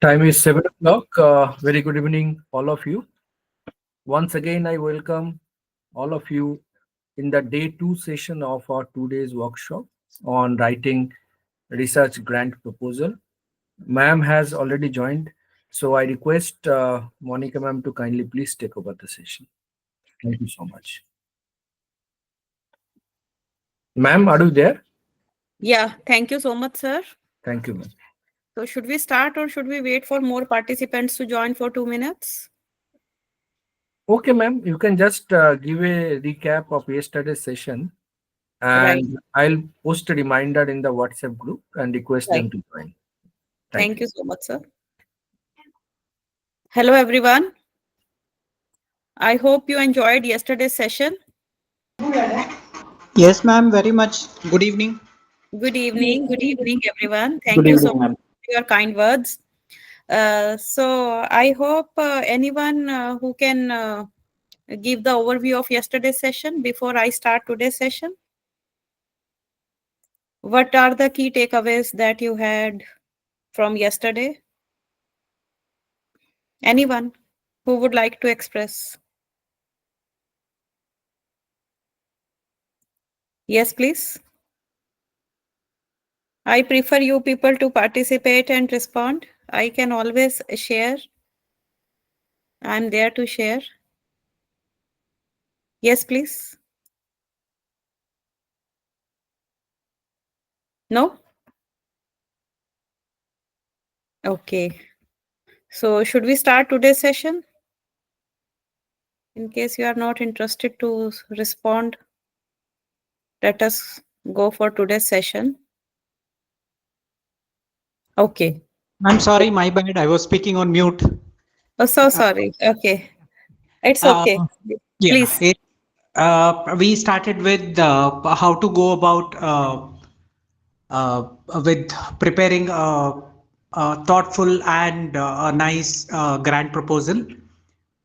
Time is 7 o'clock. Very good evening, all of you. Once again, I welcome all of you in the day two session of our 2 days workshop on writing research grant proposal. Ma'am has already joined, so I request Monica ma'am to kindly please take over the session. Thank you so much. Ma'am, are you there? Yeah, thank you so much, sir. Thank you, ma'am. So should we start or should we wait for more participants to join for 2 minutes? Okay, ma'am, you can just give a recap of yesterday's session, Right, and I'll post a reminder in the WhatsApp group and request right. them to join. Thank Thank you. you so much, sir. Hello, everyone. I hope you enjoyed yesterday's session. Yes, ma'am, very much. Good evening. Good evening, everyone. Good Thank you so evening, much ma'am. for your kind words. So I hope anyone who can give the overview of yesterday's session before I start today's session. What are the key takeaways that you had from yesterday? Anyone who would like to express? Yes, please. I prefer you people to participate and respond. I can always share. I'm there to share. Yes, please. No? Okay. So should we start today's session? In case you are not interested to respond, let us go for today's session. Okay. I'm sorry, my bad. I was speaking on mute. Oh, so Uh, sorry. Okay. It's uh, okay. yeah, Please. we started with how to go about uh, with preparing a thoughtful and a nice grant proposal.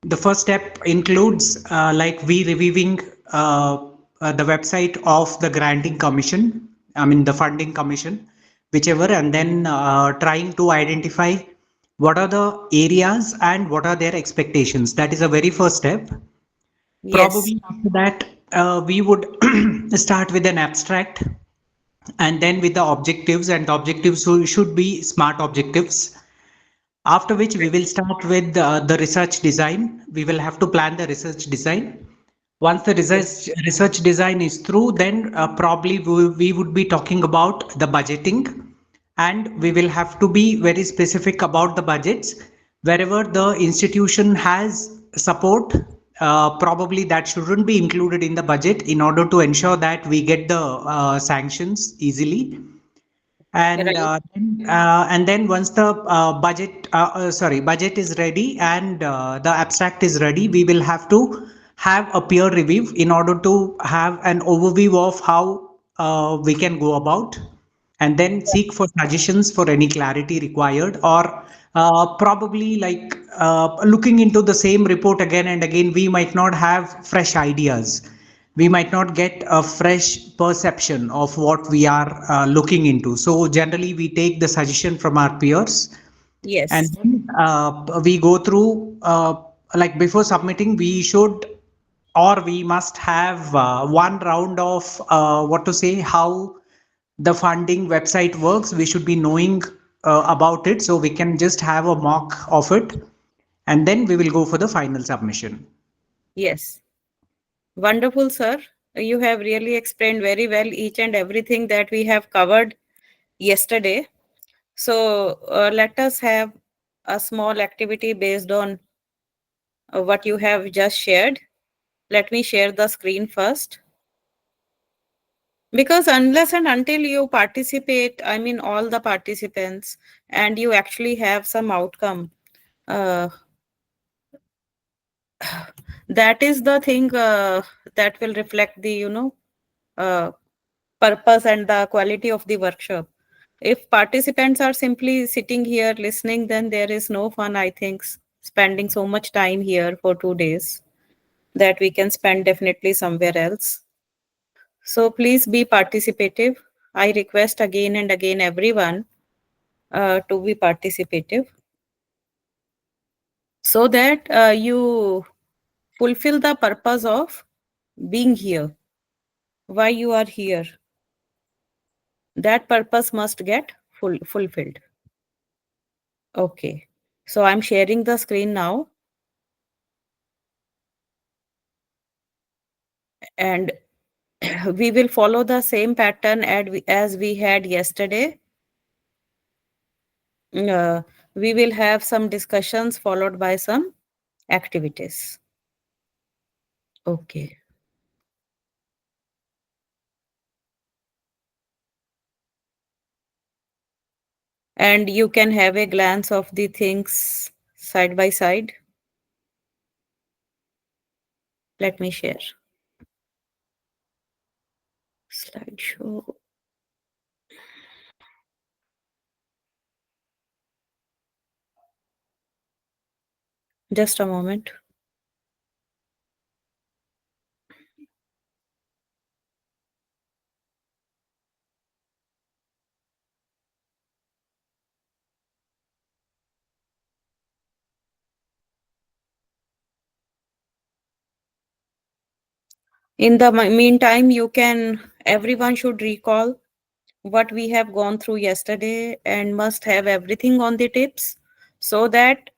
The first step includes like we reviewing the website of the granting commission, I mean the funding commission, whichever, and then trying to identify what are the areas and what are their expectations. That is a very first step. Yes. Probably after that, we would start with an abstract and then with the objectives, and the objectives should be smart objectives. After which we will start with the research design. We will have to plan the research design. Once the Yes. research design is through, then probably we would be talking about the budgeting, and we will have to be very specific about the budgets. Wherever the institution has support, probably that shouldn't be included in the budget in order to ensure that we get the sanctions easily. Right. And then once the budget is ready and the abstract is ready, we will have to have a peer review in order to have an overview of how we can go about, and then seek for suggestions for any clarity required, or probably like looking into the same report again and again, we might not have fresh ideas, we might not get a fresh perception of what we are looking into. So generally we take the suggestion from our peers, and Yes. then we go through like before submitting we should, or we must have one round of what to say, how the funding website works. We should be knowing about it, so we can just have a mock of it, and then we will go for the final submission. Yes. Wonderful, sir. You have really explained very well each and everything that we have covered yesterday. So let us have a small activity based on what you have just shared. Let me share the screen first. Because unless and until you participate, I mean, all the participants, and you actually have some outcome, uh, that is the thing that will reflect the, uh, purpose and the quality of the workshop. If participants are simply sitting here listening, then there is no fun, I think, spending so much time here for 2 days that we can spend definitely somewhere else. So please be participative. I request again and again everyone to be participative, so that you fulfill the purpose of being here, why you are here. That purpose must get fulfilled. Okay, so I'm sharing the screen now, and we will follow the same pattern as we had yesterday. Uh, we will have some discussions followed by some activities. Okay. And you can have a glance of the things side by side. Let me share. Slideshow. Just a moment. In the meantime, everyone should recall what we have gone through yesterday and must have everything on the tips, so that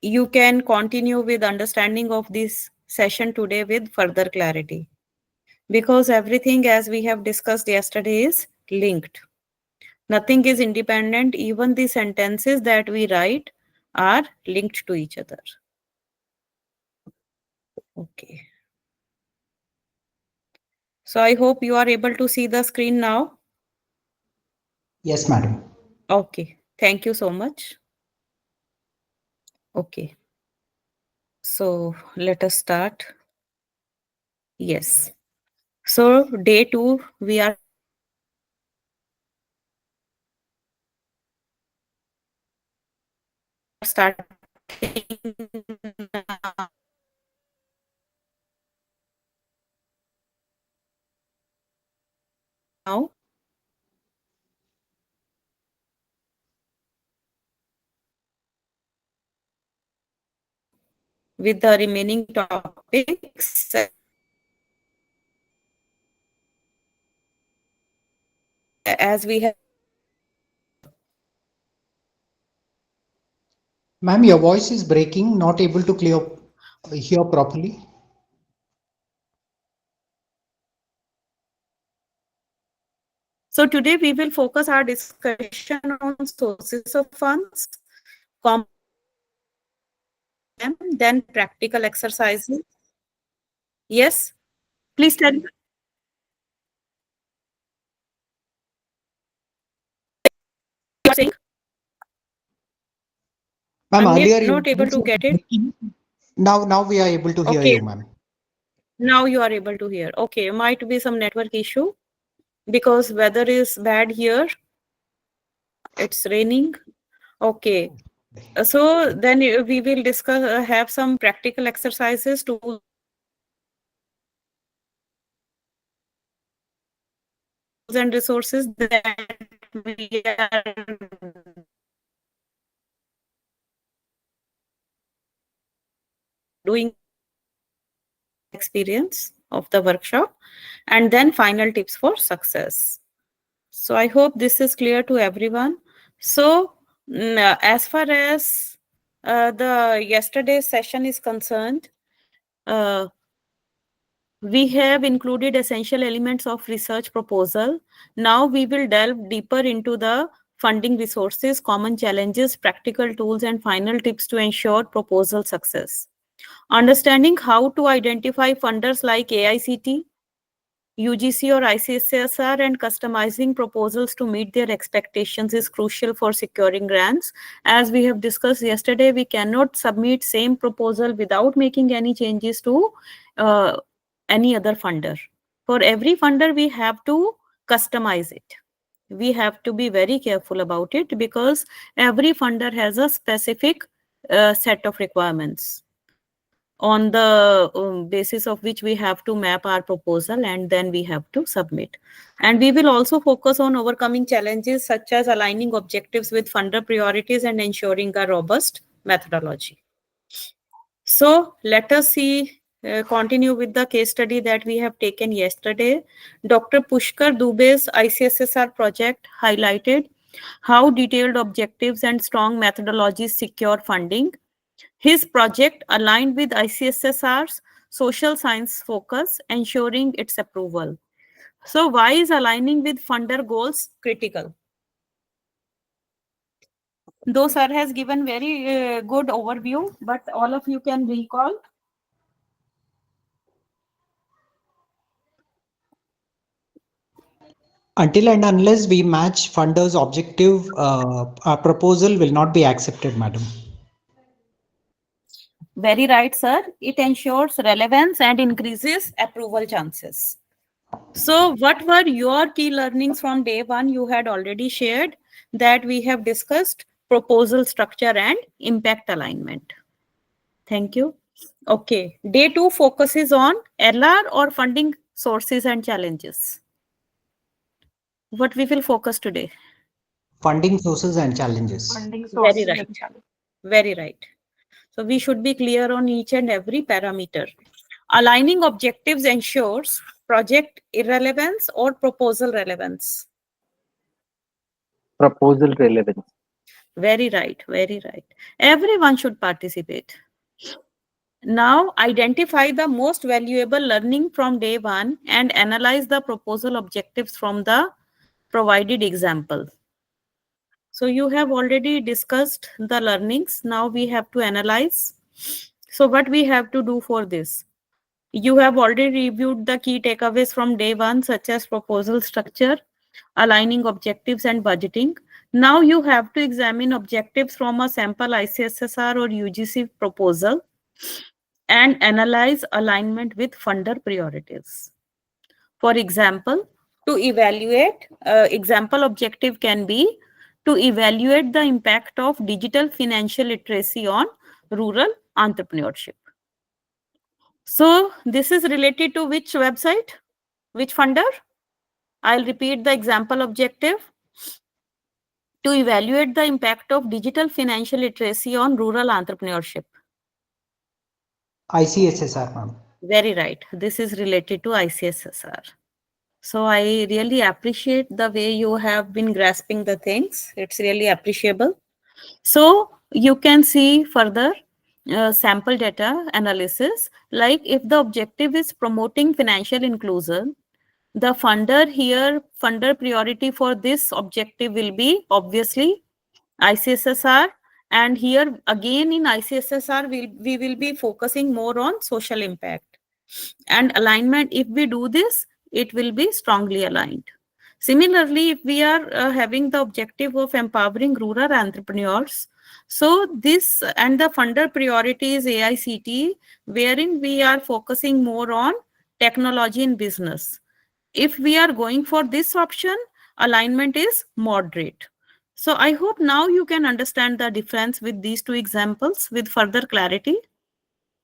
you can continue with understanding of this session today with further clarity. Because everything, as we have discussed yesterday, is linked. Nothing is independent. Even the sentences that we write are linked to each other. Okay. So I hope you are able to see the screen now. Yes, madam. Okay. Thank you so much. Okay. So let us start. Yes. So day 2, we are starting now with the remaining topics. As we have. Ma'am, your voice is breaking, not able to hear properly. So today we will focus our discussion on sources of funds, then practical exercises. Yes, please tell me. You are saying Ma'am, I'm earlier your not able voice to was get it. breaking. Now we are able to hear Okay, you, ma'am. now you are able to hear. Okay, might be some network issue because weather is bad here. It's raining. Okay, so then we will discuss, have some practical exercises, tools and resources that we are doing experience of the workshop, and then final tips for success. So I hope this is clear to everyone. So as far as the yesterday's session is concerned, uh, we have included essential elements of research proposal. Now we will delve deeper into the funding resources, common challenges, practical tools, and final tips to ensure proposal success. Understanding how to identify funders like AICT, UGC or ICSR, and customizing proposals to meet their expectations is crucial for securing grants. As we have discussed yesterday, we cannot submit same proposal without making any changes to uh, any other funder. For every funder, we have to customize it. We have to be very careful about it because every funder has a specific set of requirements. on the basis of which we have to map our proposal and then we have to submit. And we will also focus on overcoming challenges such as aligning objectives with funder priorities and ensuring a robust methodology. So let us see, continue with the case study that we have taken yesterday. Dr. Pushkar Dube's ICSSR project highlighted how detailed objectives and strong methodologies secure funding. His project aligned with ICSSR's social science focus, ensuring its approval. So why is aligning with funder goals critical? Though sir has given very good overview, but all of you can recall. Until and unless we match funders' objective, our proposal will not be accepted, madam. Very right, sir. It ensures relevance and increases approval chances. So what were your key learnings from day one? You had already shared that we have discussed proposal structure and impact alignment. Thank you. Okay. Day two focuses on LR or funding sources and challenges. What we will focus today? Funding sources and challenges. Very right. Very right. So we should be clear on each and every parameter. Aligning objectives ensures project irrelevance or proposal relevance. Proposal relevance. Very right, very right. Everyone should participate. Now, identify the most valuable learning from day one and analyze the proposal objectives from the provided example. So you have already discussed the learnings. Now we have to analyze. So what we have to do for this? You have already reviewed the key takeaways from day one, such as proposal structure, aligning objectives and budgeting. Now you have to examine objectives from a sample ICSSR or UGC proposal and analyze alignment with funder priorities. For example, to evaluate, example objective can be to evaluate the impact of digital financial literacy on rural entrepreneurship. So this is related to which website, which funder? I'll repeat the example objective. To evaluate the impact of digital financial literacy on rural entrepreneurship. ICSSR, ma'am. Very right. This is related to ICSSR. So I really appreciate the way you have been grasping the things. It's really appreciable. So you can see further sample data analysis, like if the objective is promoting financial inclusion, the funder priority for this objective will be obviously ICSSR. And here again in ICSSR, we will be focusing more on social impact. And alignment, if we do this, it will be strongly aligned. Similarly, if we are having the objective of empowering rural entrepreneurs, so this and the funder priority is AICT, wherein we are focusing more on technology in business. If we are going for this option, alignment is moderate. So I hope now you can understand the difference with these two examples with further clarity.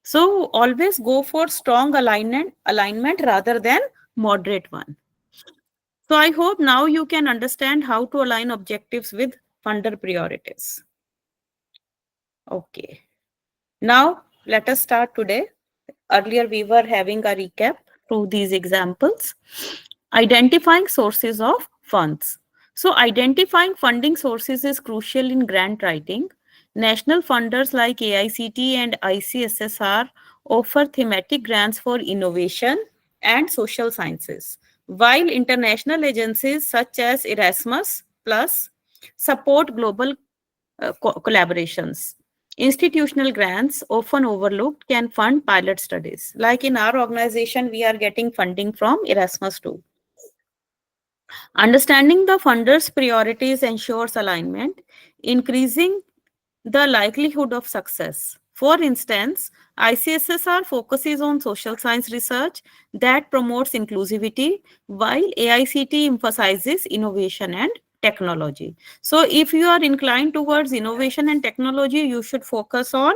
So always go for strong alignment rather than moderate one. So I hope now you can understand how to align objectives with funder priorities. Okay. Now let us start today. Earlier we were having a recap through these examples. Identifying sources of funds. So identifying funding sources is crucial in grant writing. National funders like AICT and ICSSR offer thematic grants for innovation and social sciences, while international agencies such as Erasmus Plus support global collaborations. Institutional grants, often overlooked, can fund pilot studies. Like in our organization, we are getting funding from Erasmus too. Understanding the funders' priorities ensures alignment, increasing the likelihood of success. For instance, ICSSR focuses on social science research that promotes inclusivity, while AICT emphasizes innovation and technology. So if you are inclined towards innovation and technology, you should focus on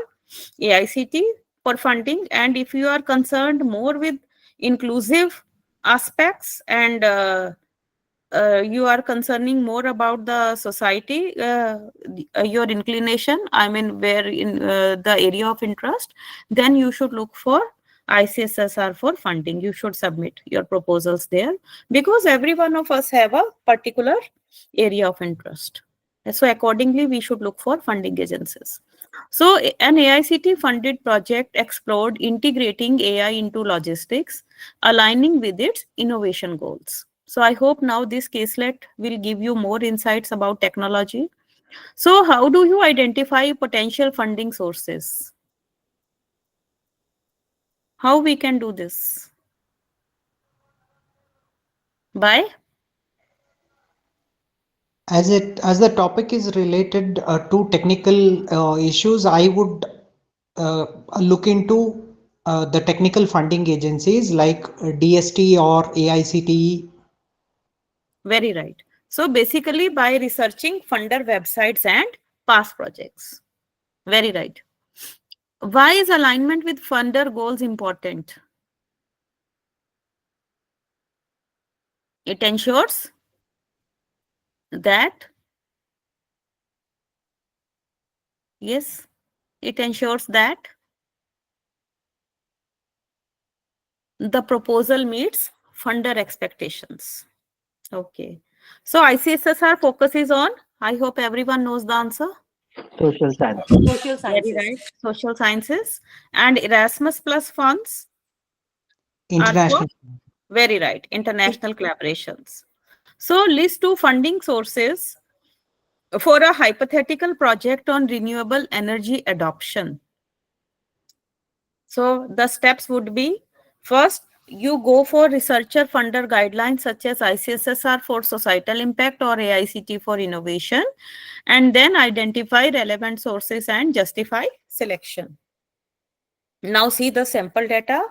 AICT. for funding. And if you are concerned more with inclusive aspects and you are concerning more about the society, your inclination, I mean, where in the area of interest, then you should look for ICSSR for funding. You should submit your proposals there because every one of us have a particular area of interest. So accordingly, we should look for funding agencies. So an AICT funded project explored integrating AI into logistics, aligning with its innovation goals. So I hope now this caselet will give you more insights about technology. So how do you identify potential funding sources? How we can do this? By? As the topic is related to technical issues, I would look into the technical funding agencies like DST or AICTE. Very right. So basically by researching funder websites and past projects. Very right. Why is alignment with funder goals important? It ensures that, yes, it ensures that the proposal meets funder expectations. Okay. So ICSSR focuses on, I hope everyone knows the answer. Social science. Social Very sciences. right. Social sciences and Erasmus Plus funds are for, International. very right, international collaborations. So list two funding sources for a hypothetical project on renewable energy adoption. So the steps would be, first, you go for researcher funder guidelines such as ICSSR for societal impact or AICT for innovation, and then identify relevant sources and justify selection. Now see the sample data.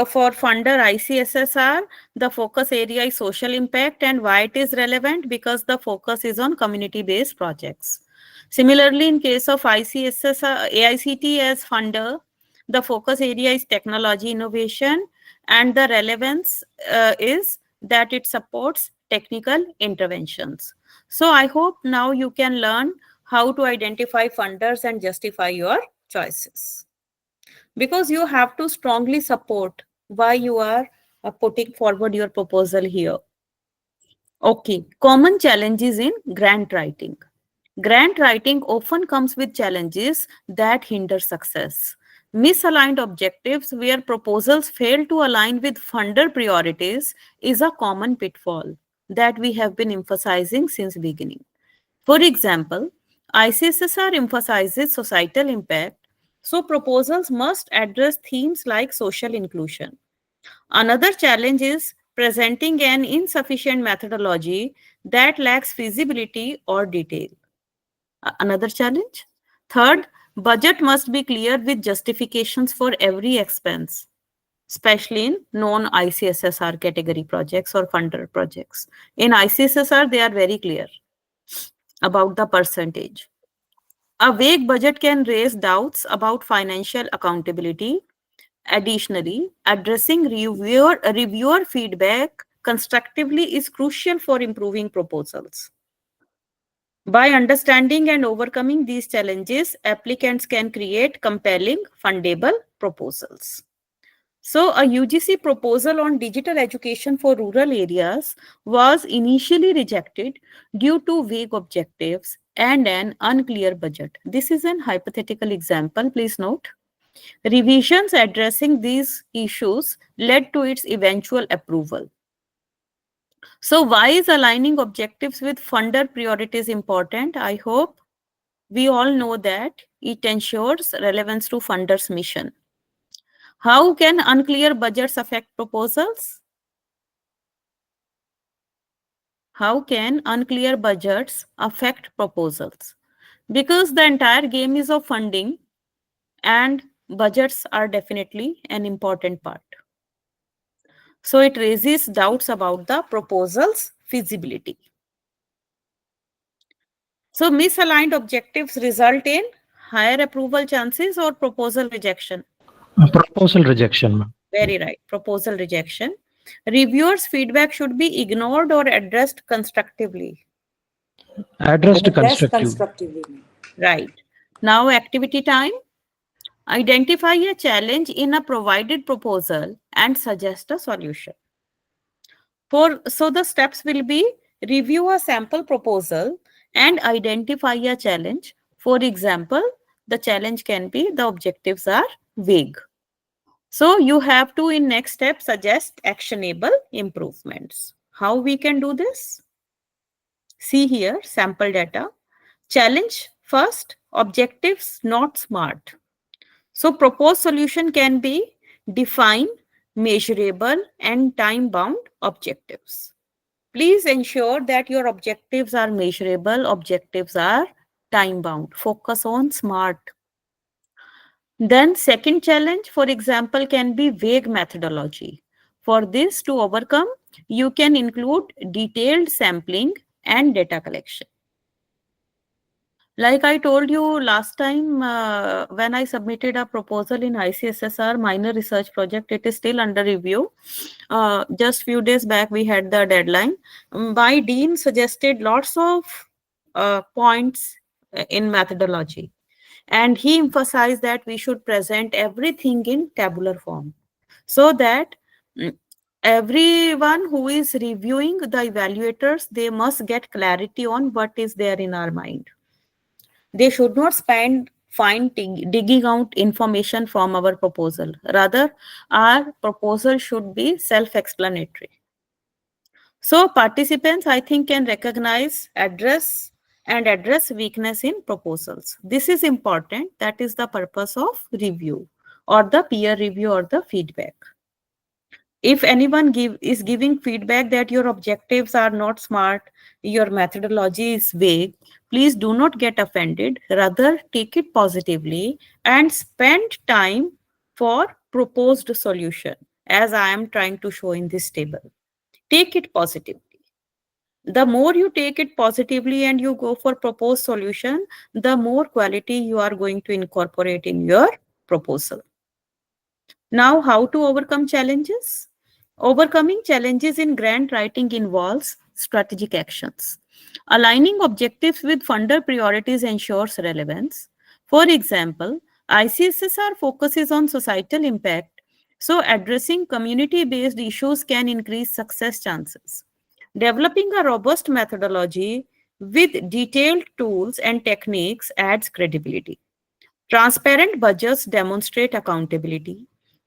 For funder ICSSR, the focus area is social impact, and why it is relevant? Because the focus is on community-based projects. Similarly, in case of ICSSR, AICT as funder, the focus area is technology innovation, and the relevance is that it supports technical interventions. So I hope now you can learn how to identify funders and justify your choices, because you have to strongly support why you are putting forward your proposal here. Okay, common challenges in grant writing. Grant writing often comes with challenges that hinder success. Misaligned objectives where proposals fail to align with funder priorities is a common pitfall that we have been emphasizing since beginning. For example, ICSSR emphasizes societal impact, so proposals must address themes like social inclusion. Another challenge is presenting an insufficient methodology that lacks feasibility or detail. Another challenge. Third, budget must be clear with justifications for every expense, especially in non-ICSSR category projects or funder projects. In ICSSR, they are very clear about the percentage. A vague budget can raise doubts about financial accountability. Additionally, addressing reviewer feedback constructively is crucial for improving proposals. By understanding and overcoming these challenges, applicants can create compelling, fundable proposals. So, a UGC proposal on digital education for rural areas was initially rejected due to vague objectives and an unclear budget. This is an hypothetical example, please note. Revisions addressing these issues led to its eventual approval. So, why is aligning objectives with funder priorities important? I hope we all know that it ensures relevance to funders' mission. How can unclear budgets affect proposals? How can unclear budgets affect proposals? Because the entire game is of funding, and budgets are definitely an important part. So it raises doubts about the proposal's feasibility. So misaligned objectives result in higher approval chances or proposal rejection. Proposal rejection, ma'am. Very right. Proposal rejection. Reviewers' feedback should be ignored or addressed constructively. Addressed Address constructive. constructively. Right. Now, activity time. Identify a challenge in a provided proposal and suggest a solution. So the steps will be review a sample proposal and identify a challenge. For example, the challenge can be the objectives are vague. So you have to in next step suggest actionable improvements. How we can do this? See here sample data. Challenge first, objectives not smart. So proposed solution can be define measurable and time bound objectives. Please ensure that your objectives are measurable, objectives are time bound. Focus on smart. Then second challenge, for example, can be vague methodology. For this to overcome, you can include detailed sampling and data collection. Like I told you last time, when I submitted a proposal in ICSSR minor research project, it is still under review. Just few days back, we had the deadline. My dean suggested lots of points in methodology. And he emphasized that we should present everything in tabular form so that everyone who is reviewing the evaluators, they must get clarity on what is there in our mind. They should not spend digging out information from our proposal. Rather, our proposal should be self-explanatory. So participants, I think, can recognize, address weakness in proposals. This is important. That is the purpose of review or the peer review or the feedback. If anyone is giving feedback that your objectives are not smart, your methodology is vague, please do not get offended. Rather, take it positively and spend time for proposed solution, as I am trying to show in this table. Take it positively. The more you take it positively and you go for proposed solution, the more quality you are going to incorporate in your proposal. Now, how to overcome challenges? Overcoming challenges in grant writing involves strategic actions. Aligning objectives with funder priorities ensures relevance. For example, ICSSR focuses on societal impact, so addressing community-based issues can increase success chances. Developing a robust methodology with detailed tools and techniques adds credibility. Transparent budgets demonstrate accountability.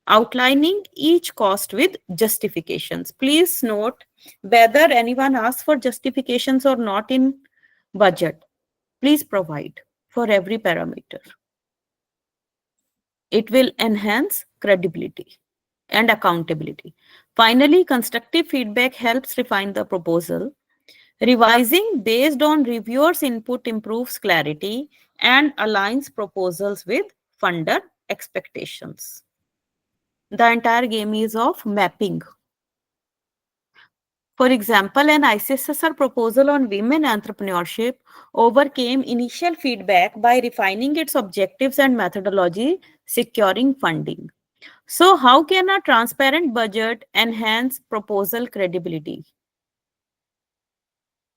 Outlining each cost with justifications. Please note whether anyone asks for justifications or not in budget. Please provide for every parameter. It will enhance credibility and accountability. Finally, constructive feedback helps refine the proposal. Revising based on reviewers' input improves clarity and aligns proposals with funder expectations. The entire game is of mapping. For example, an ICSSR proposal on women entrepreneurship overcame initial feedback by refining its objectives and methodology, securing funding. So, how can a transparent budget enhance proposal credibility?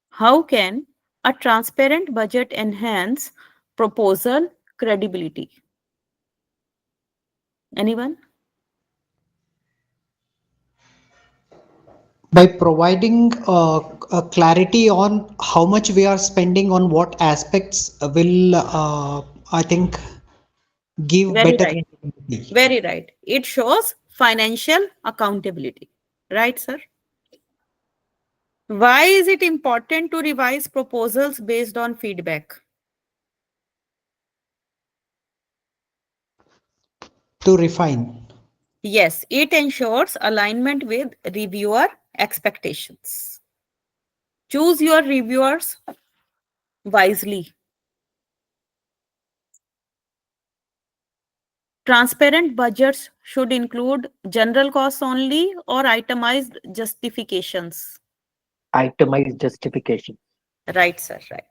How can a transparent budget enhance proposal credibility? Anyone? By providing a clarity on how much we are spending on what aspects will, I think, give Very better right. credibility. Very right. It shows financial accountability. Right, sir? Why is it important to revise proposals based on feedback? To refine. Yes, it ensures alignment with reviewer expectations. Choose your reviewers wisely. Transparent budgets should include general costs only or itemized justifications. Itemized justification. Right, sir, right.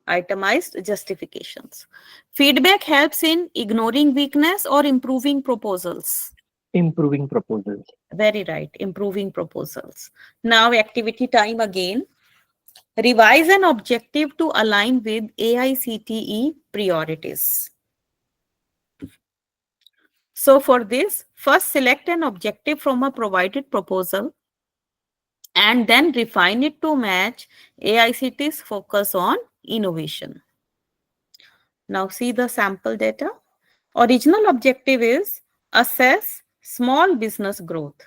itemized justifications. Feedback helps in ignoring weakness or improving proposals. Improving proposals. Very right, improving proposals. Now, activity time again. Revise an objective to align with AICTE priorities. So for this, first select an objective from a provided proposal and then refine it to match AICTE's focus on innovation. Now see the sample data. Original objective is assess small business growth.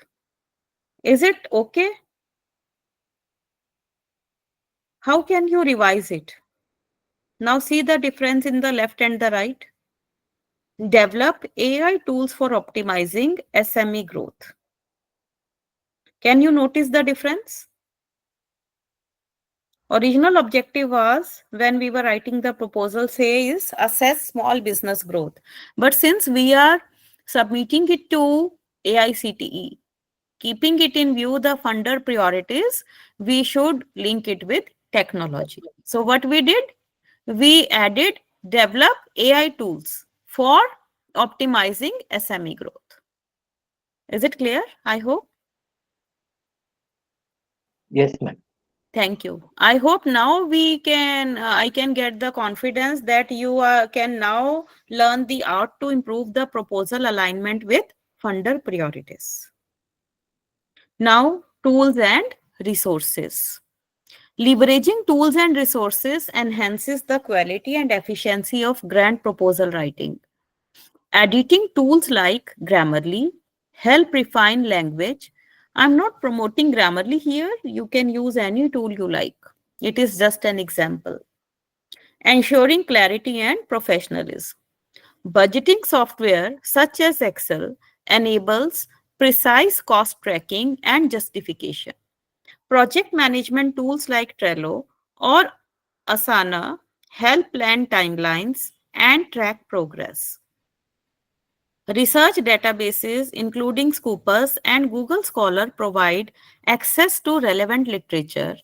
Is it okay? How can you revise it? Now see the difference in the left and the right. Develop AI tools for optimizing SME growth. Can you notice the difference? Original objective was, when we were writing the proposal, say is assess small business growth. But since we are submitting it to AICTE, keeping it in view the funder priorities, we should link it with technology. So what we did, we added develop AI tools for optimizing SME growth. Is it clear? I hope. Yes, ma'am. Thank you. I hope now we can, I can get the confidence that you can now learn the art to improve the proposal alignment with funder priorities. Now, tools and resources. Leveraging tools and resources enhances the quality and efficiency of grant proposal writing. Editing tools like Grammarly help refine language. I'm not promoting Grammarly here. You can use any tool you like. It is just an example. Ensuring clarity and professionalism. Budgeting software such as Excel enables precise cost tracking and justification. Project management tools like Trello or Asana help plan timelines and track progress. Research databases, including Scopus and Google Scholar, provide access to relevant literature,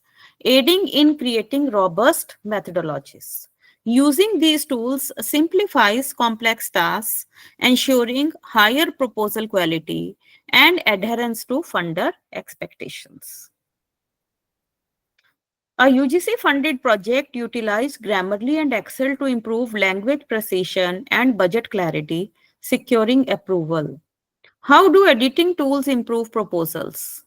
aiding in creating robust methodologies. Using these tools simplifies complex tasks, ensuring higher proposal quality and adherence to funder expectations. A UGC-funded project utilized Grammarly and Excel to improve language precision and budget clarity, securing approval. How do editing tools improve proposals?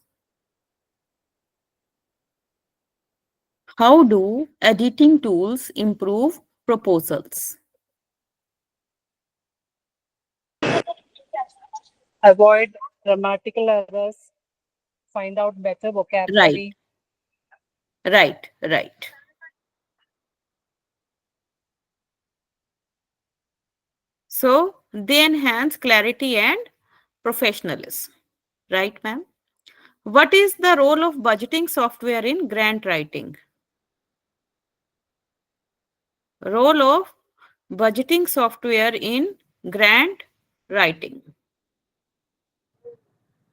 How do editing tools improve proposals? Avoid grammatical errors, find out better vocabulary. Right. So they enhance clarity and professionalism. Right, ma'am? What is the role of budgeting software in grant writing? Role of budgeting software in grant writing.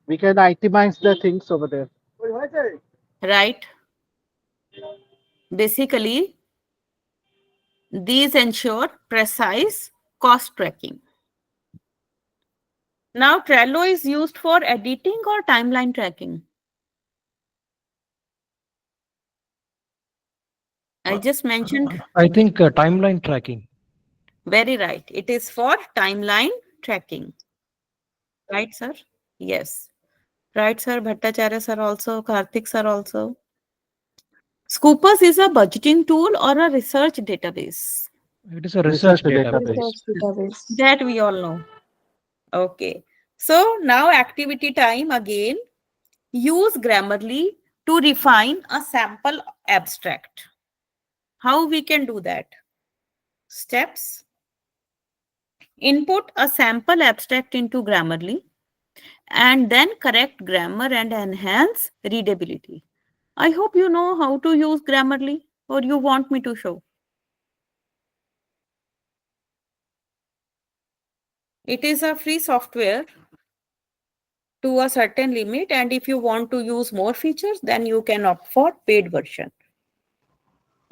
We can itemize the things over there. Right. Basically, these ensure precise cost tracking. Now, Trello is used for editing or timeline tracking. I just mentioned. I think timeline tracking. Very right. It is for timeline tracking. Right, sir? Yes. Right, sir. Bhattacharya sir also. Karthik sir also. Scopus is a budgeting tool or a research database? It is a research database. Research database. That we all know. Okay. So now activity time again. Use Grammarly to refine a sample abstract. How we can do that? Steps. Input a sample abstract into Grammarly and then correct grammar and enhance readability. I hope you know how to use Grammarly, or you want me to show? It is a free software to a certain limit, and if you want to use more features, then you can opt for paid version.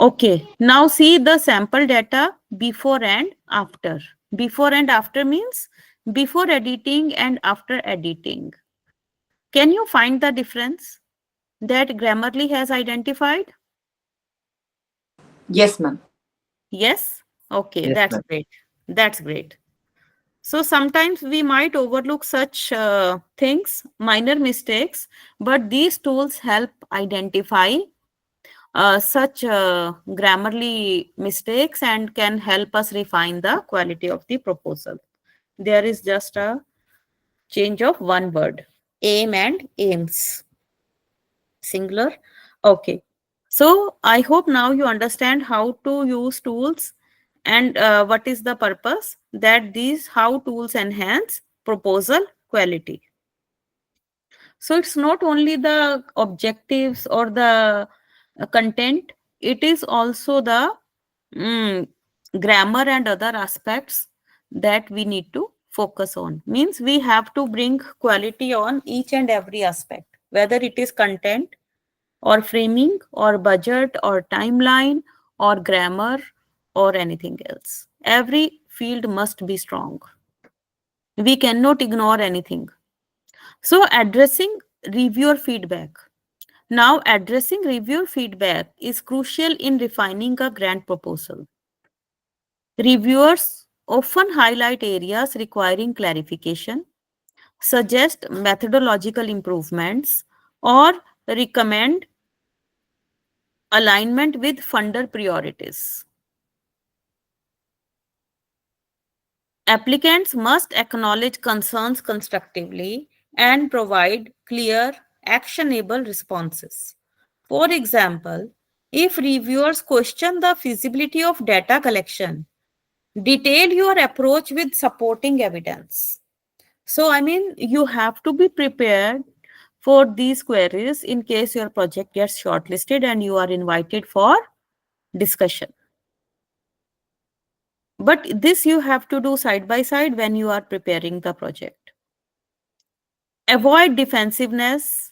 Okay, now see the sample data before and after. Before and after means before editing and after editing. Can you find the difference that Grammarly has identified? Yes, ma'am. Yes? Okay, Yes, that's ma'am. great. That's great. So sometimes we might overlook such things, minor mistakes, but these tools help identify such Grammarly mistakes and can help us refine the quality of the proposal. There is just a change of one word, aim and aims, singular. Okay. So I hope now you understand how to use tools and what is the purpose that these how tools enhance proposal quality. So it's not only the objectives or the content, it is also the mm, grammar and other aspects that we need to focus on. Means we have to bring quality on each and every aspect, whether it is content or framing or budget or timeline or grammar or anything else. Every field must be strong. We cannot ignore anything. So addressing reviewer feedback. Now, addressing reviewer feedback is crucial in refining a grant proposal. Reviewers often highlight areas requiring clarification, suggest methodological improvements, or recommend alignment with funder priorities. Applicants must acknowledge concerns constructively and provide clear, actionable responses. For example, if reviewers question the feasibility of data collection, detail your approach with supporting evidence. So, I mean, you have to be prepared for these queries in case your project gets shortlisted and you are invited for discussion. But this you have to do side by side when you are preparing the project. Avoid defensiveness.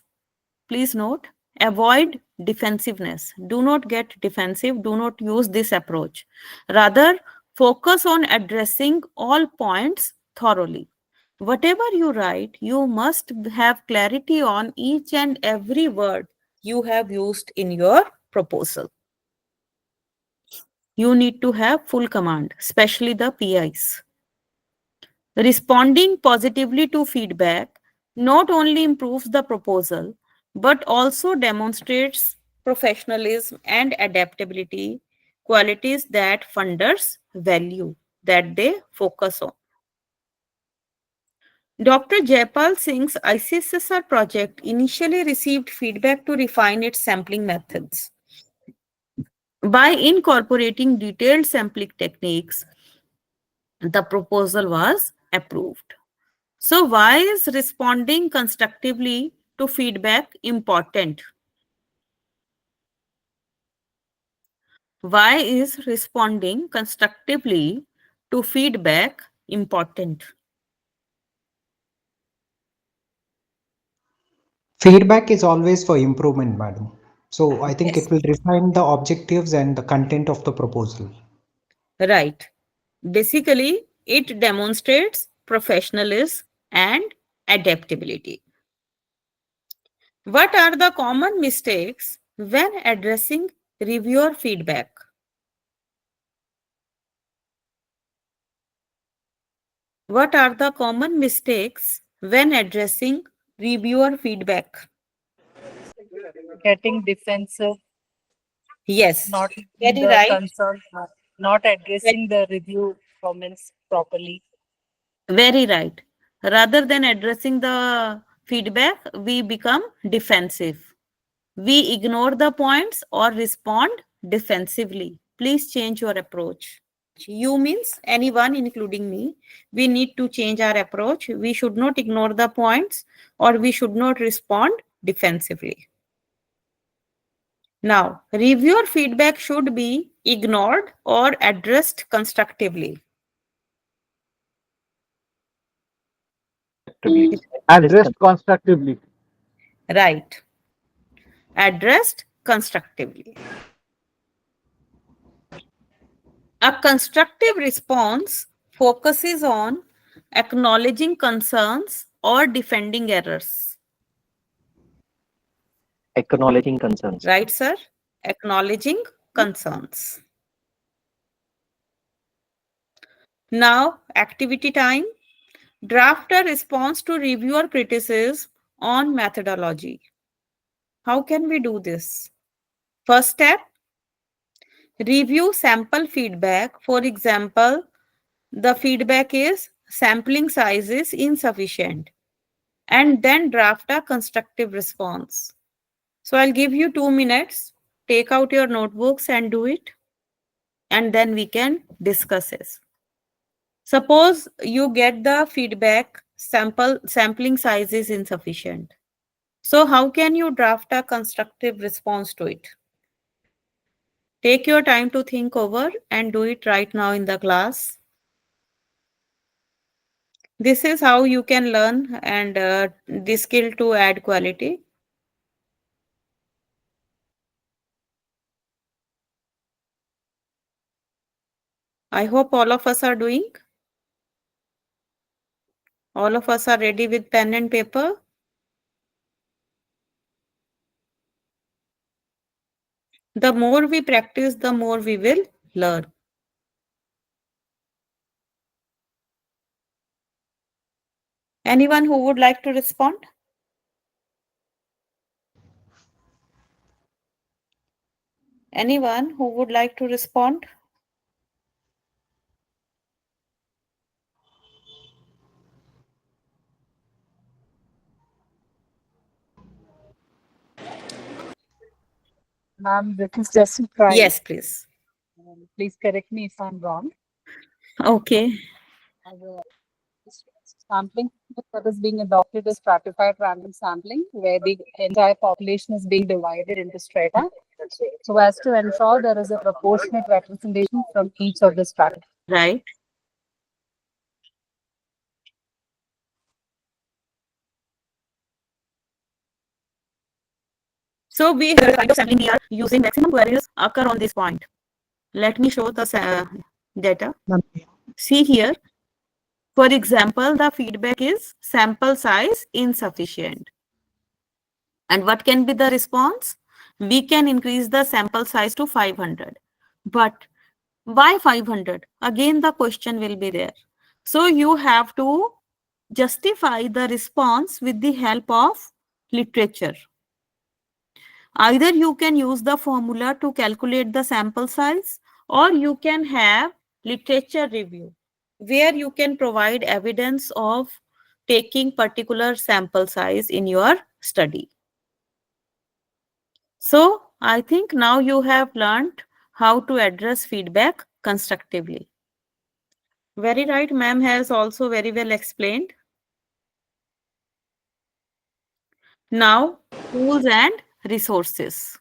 Please note, avoid defensiveness. Do not get defensive. Do not use this approach. Rather, focus on addressing all points thoroughly. Whatever you write, you must have clarity on each and every word you have used in your proposal. You need to have full command, especially the PIs. Responding positively to feedback not only improves the proposal, but also demonstrates professionalism and adaptability, qualities that funders value, that they focus on. Dr. Jaipal Singh's ICSSR project initially received feedback to refine its sampling methods. By incorporating detailed sampling techniques, the proposal was approved. So, why is responding constructively to feedback important? Why is responding constructively to feedback important? Feedback is always for improvement, madam. So I think Yes. it will refine the objectives and the content of the proposal. Right. Basically, it demonstrates professionalism and adaptability. What are the common mistakes when addressing reviewer feedback? What are the common mistakes when addressing reviewer feedback? Getting defensive, Yes, not taking very the right. concern, not addressing the review comments properly. Very right. Rather than addressing the feedback, we become defensive. We ignore the points or respond defensively. Please change your approach. You means anyone, including me. We need to change our approach. We should not ignore the points or we should not respond defensively. Now, reviewer feedback should be ignored or addressed constructively. Addressed constructively. Right. Addressed constructively. A constructive response focuses on acknowledging concerns or defending errors. Acknowledging concerns. Right, sir? Acknowledging concerns. Now, activity time. Draft a response to reviewer criticism on methodology. How can we do this? First step, review sample feedback. For example, the feedback is sampling size is insufficient, and then draft a constructive response. So I'll give you 2 minutes. Take out your notebooks and do it, and then we can discuss it. Suppose you get the feedback sampling size is insufficient. So how can you draft a constructive response to it? Take your time to think over and do it right now in the class. This is how you can learn and the skill to add quality. I hope all of us are doing. All of us are ready with pen and paper. The more we practice, the more we will learn. Anyone who would like to respond? Anyone who would like to respond? Ma'am, this is just a try. Yes, please. Please correct me if I'm wrong. Okay. The sampling that is being adopted is stratified random sampling, where the entire population is being divided into strata, so as to ensure there is a proportionate representation from each of the strata. Right. So we the kind of sampling we are using maximum queries occur on this point. Let me show the data. See here. For example, the feedback is sample size insufficient. And what can be the response? We can increase the sample size to 500. But why 500? Again, the question will be there. So you have to justify the response with the help of literature. Either you can use the formula to calculate the sample size, or you can have literature review where you can provide evidence of taking particular sample size in your study. So I think now you have learned how to address feedback constructively. Very right, ma'am has also very well explained. Now, tools and resources.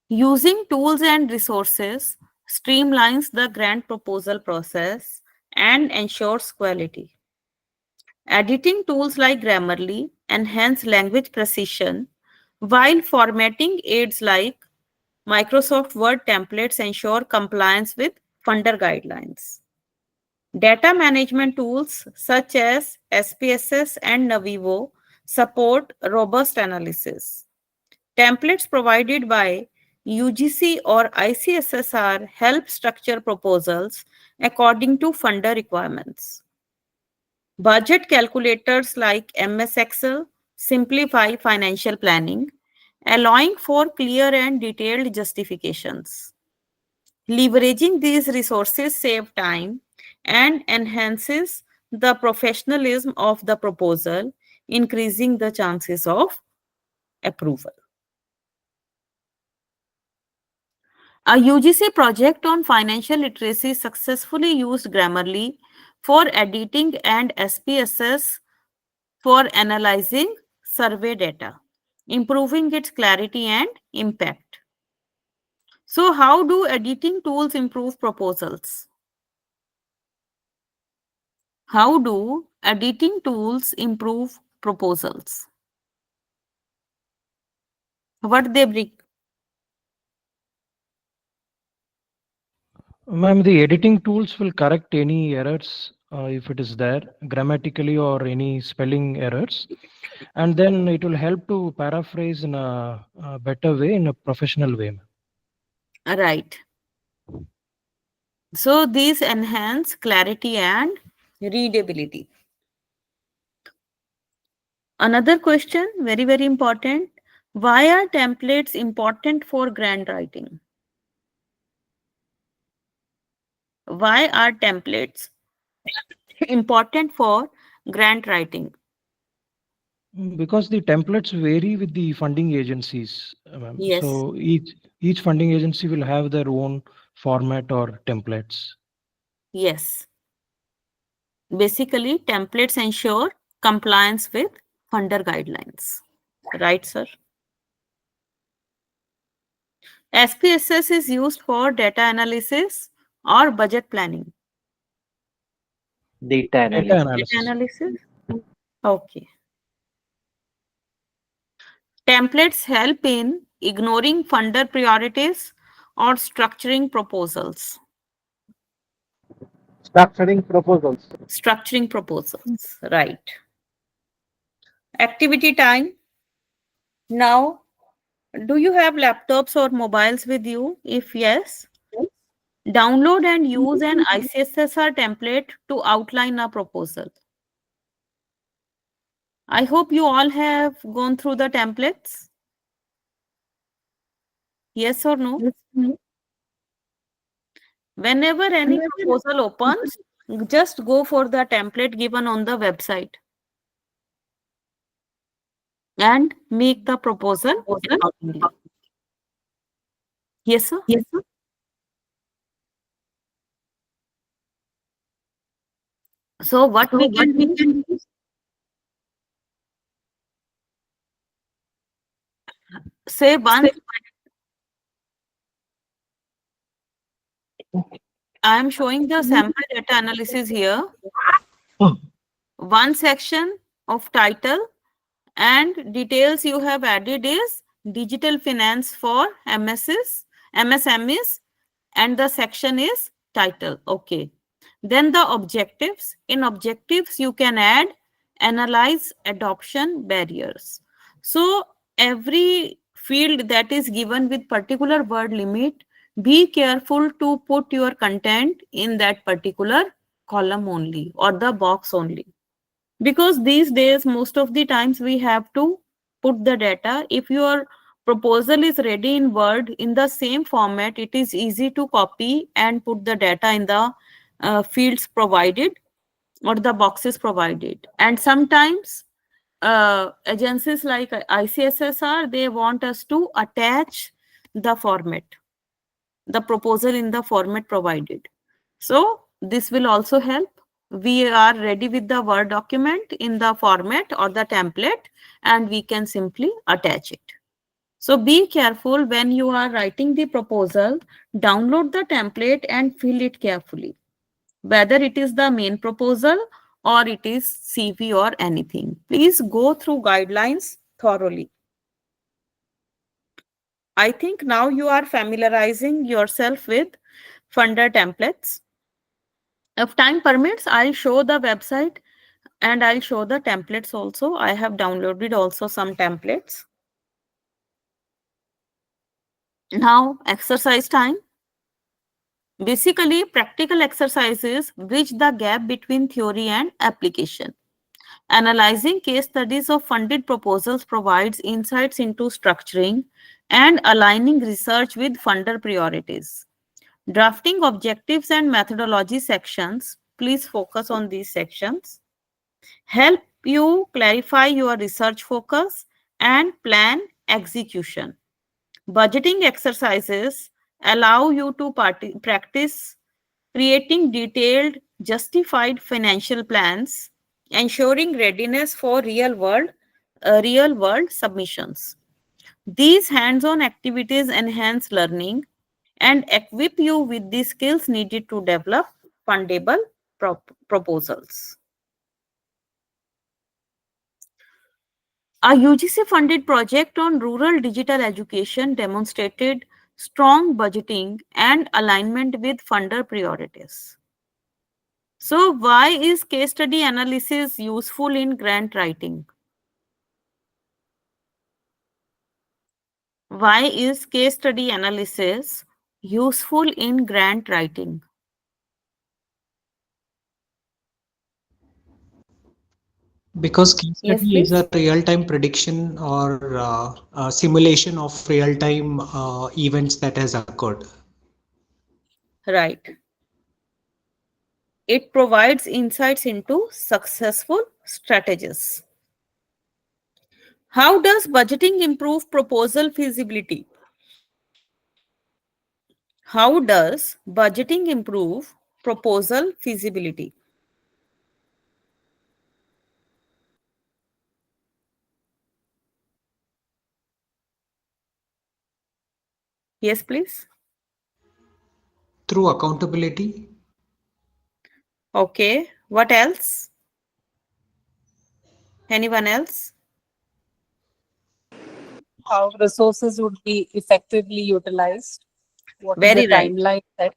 Using tools and resources streamlines the grant proposal process and ensures quality. Editing tools like Grammarly enhance language precision, while formatting aids like Microsoft Word templates ensure compliance with funder guidelines. Data management tools such as SPSS and Navivo support robust analysis. Templates provided by UGC or ICSSR help structure proposals according to funder requirements. Budget calculators like MS Excel simplify financial planning, allowing for clear and detailed justifications. Leveraging these resources save time and enhances the professionalism of the proposal, increasing the chances of approval. A UGC project on financial literacy successfully used Grammarly for editing and SPSS for analyzing survey data, improving its clarity and impact. So, how do editing tools improve proposals? How do editing tools improve proposals? What they bring? Ma'am, the editing tools will correct any errors if it is there, grammatically or any spelling errors. And then it will help to paraphrase in a better way, in a professional way, ma'am. Right. So these enhance clarity and readability. Another question, very, very important. Why are templates important for grant writing? Why are templates important for grant writing? Because the templates vary with the funding agencies, ma'am. Yes. So each funding agency will have their own format or templates. Yes. Basically, templates ensure compliance with funder guidelines. Right, sir? SPSS is used for data analysis or budget planning. Data Data analysis. Data analysis. analysis? Okay. Templates help in ignoring funder priorities or structuring proposals. Structuring proposals. Structuring proposals, right. Activity time. Now, do you have laptops or mobiles with you? If yes, download and use an ICSSR template to outline a proposal. I hope you all have gone through the templates. Yes or no? Whenever any proposal opens, just go for the template given on the website and make the proposal accordingly. Yes, sir? Yes, sir. So what we can do, say once I am showing the sample data analysis here. One section of title and details you have added is digital finance for MSMEs, and the section is title. Okay. Then the objectives. In objectives, you can add analyze adoption barriers. So every field that is given with particular word limit, be careful to put your content in that particular column only or the box only. Because these days, most of the times we have to put the data. If your proposal is ready in Word in the same format, it is easy to copy and put the data in the fields provided or the boxes provided. And sometimes agencies like ICSSR, they want us to attach the format, the proposal in the format provided. So this will also help. We are ready with the Word document in the format or the template, and we can simply attach it. So be careful when you are writing the proposal, download the template and fill it carefully, whether it is the main proposal or it is CV or anything. Please go through guidelines thoroughly. I think now you are familiarizing yourself with funder templates. If time permits, I'll show the website and I'll show the templates also. I have downloaded also some templates. Now, exercise time. Basically, practical exercises bridge the gap between theory and application. Analyzing case studies of funded proposals provides insights into structuring and aligning research with funder priorities. Drafting objectives and methodology sections, please focus on these sections, help you clarify your research focus and plan execution. Budgeting exercises allow you to practice creating detailed, justified financial plans, ensuring readiness for real world submissions. These hands-on activities enhance learning and equip you with the skills needed to develop fundable proposals. A UGC funded project on rural digital education demonstrated strong budgeting, and alignment with funder priorities. So, why is case study analysis useful in grant writing? Why is case study analysis useful in grant writing? Because case Yes, study is please. a real-time prediction or a simulation of real-time events that has occurred. Right. It provides insights into successful strategies. How does budgeting improve proposal feasibility? How does budgeting improve proposal feasibility? Yes, please. Through accountability, Okay. What else? Anyone else? How resources would be effectively utilized? What is the Very right. timeline set?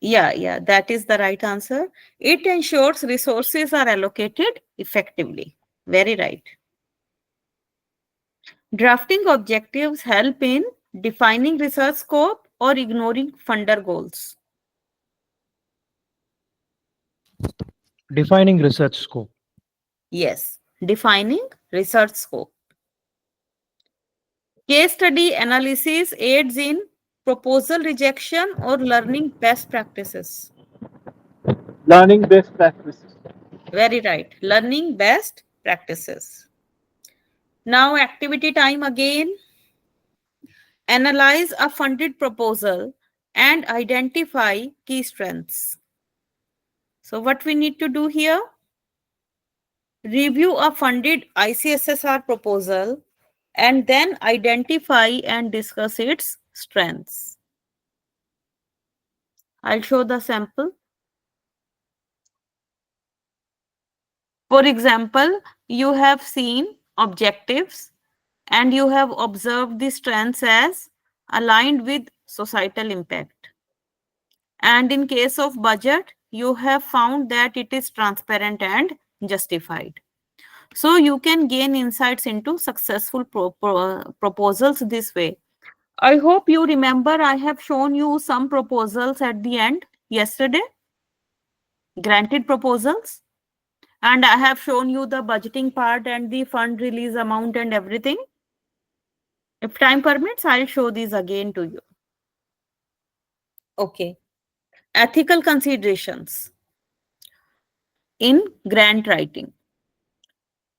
Yeah, that is the right answer. It ensures resources are allocated effectively. Very right. Drafting objectives help in defining research scope or ignoring funder goals. Defining research scope. Yes, defining research scope. Case study analysis aids in proposal rejection or learning best practices. Learning best practices. Very right. Learning best practices. Now, activity time again. Analyze a funded proposal and identify key strengths. So, what we need to do here? Review a funded ICSSR proposal and then identify and discuss its strengths. I'll show the sample. For example, you have seen objectives and you have observed the strengths as aligned with societal impact. And in case of budget, you have found that it is transparent and justified. So you can gain insights into successful proposals this way. I hope you remember I have shown you some proposals at the end yesterday, granted proposals. And I have shown you the budgeting part and the fund release amount and everything. If time permits, I'll show these again to you. Okay. Ethical considerations in grant writing.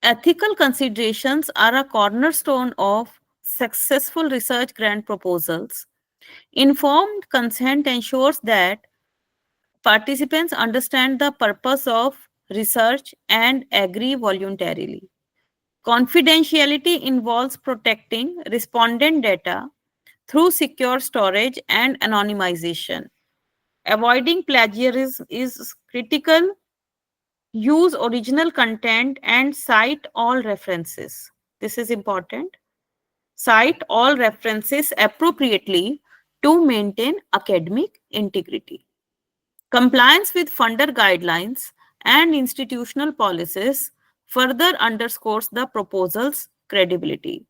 Ethical considerations are a cornerstone of successful research grant proposals. Informed consent ensures that participants understand the purpose of research and agree voluntarily. Confidentiality involves protecting respondent data through secure storage and anonymization. Avoiding plagiarism is critical. Use original content and cite all references. This is important. Cite all references appropriately to maintain academic integrity. Compliance with funder guidelines and institutional policies further underscores the proposal's credibility.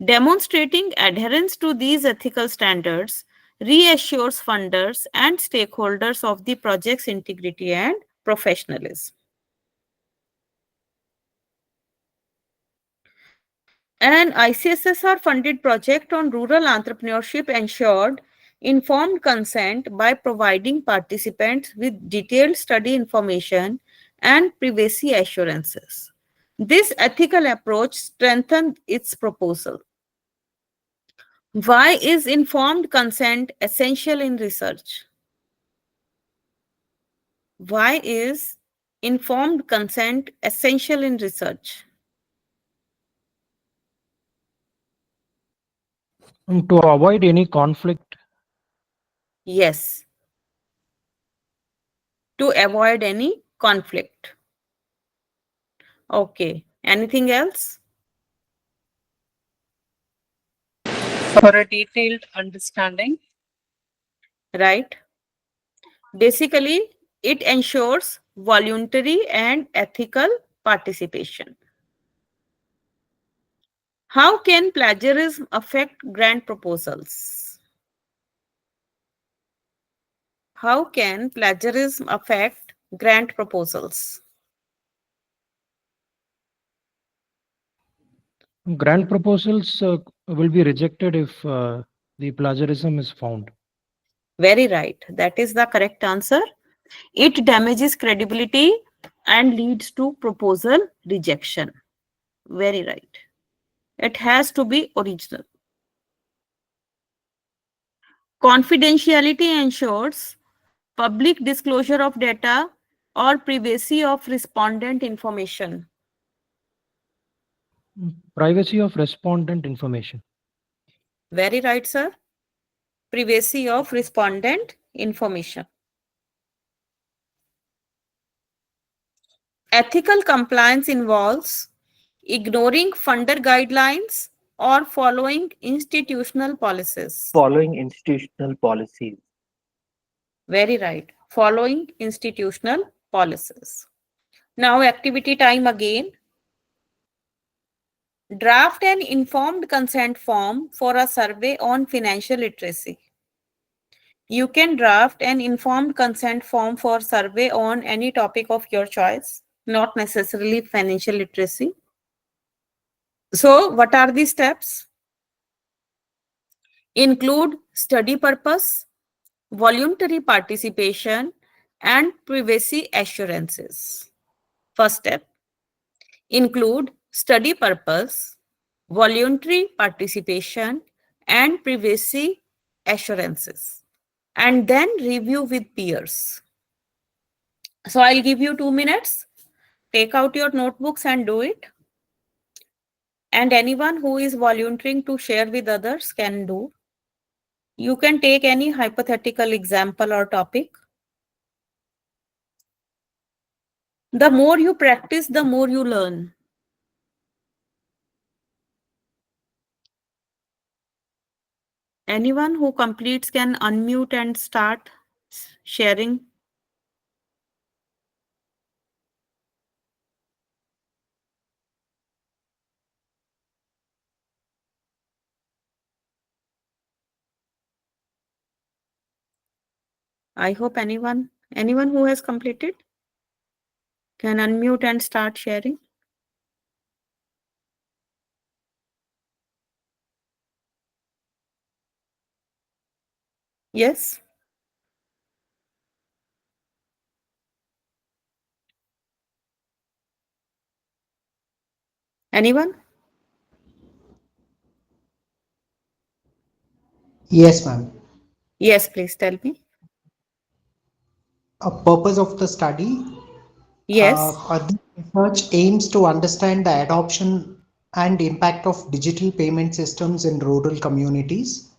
Demonstrating adherence to these ethical standards reassures funders and stakeholders of the project's integrity and professionalism. An ICSSR funded project on rural entrepreneurship ensured informed consent by providing participants with detailed study information and privacy assurances. This ethical approach strengthened its proposal. Why is informed consent essential in research? Why is informed consent essential in research? To avoid any conflict. Yes, to avoid any conflict. Okay, anything else? for a detailed understanding. Right? Basically, it ensures voluntary and ethical participation. How can plagiarism affect grant proposals? How can plagiarism affect grant proposals? Grant proposals will be rejected if the plagiarism is found. Very right. That is the correct answer. It damages credibility and leads to proposal rejection. Very right. It has to be original. Confidentiality ensures public disclosure of data or privacy of respondent information. Privacy of respondent information. Very right, sir. Privacy of respondent information. Ethical compliance involves ignoring funder guidelines or following institutional policies. Following institutional policies. Very right. Following institutional policies. Now, activity time again. Draft an informed consent form for a survey on financial literacy. You can draft an informed consent form for survey on any topic of your choice, not necessarily financial literacy. So, what are the steps? Include study purpose, voluntary participation, and privacy assurances. First step, include study purpose, voluntary participation, and privacy assurances, and then review with peers. So I'll give you 2 minutes. Take out your notebooks and do it. And anyone who is volunteering to share with others can do. You can take any hypothetical example or topic. The more you practice, the more you learn. Anyone who completes can unmute and start sharing. I hope anyone who has completed can unmute and start sharing. Yes. Anyone? Yes, ma'am. Yes, please tell me. A purpose of the study, Yes. this research aims to understand the adoption and impact of digital payment systems in rural communities.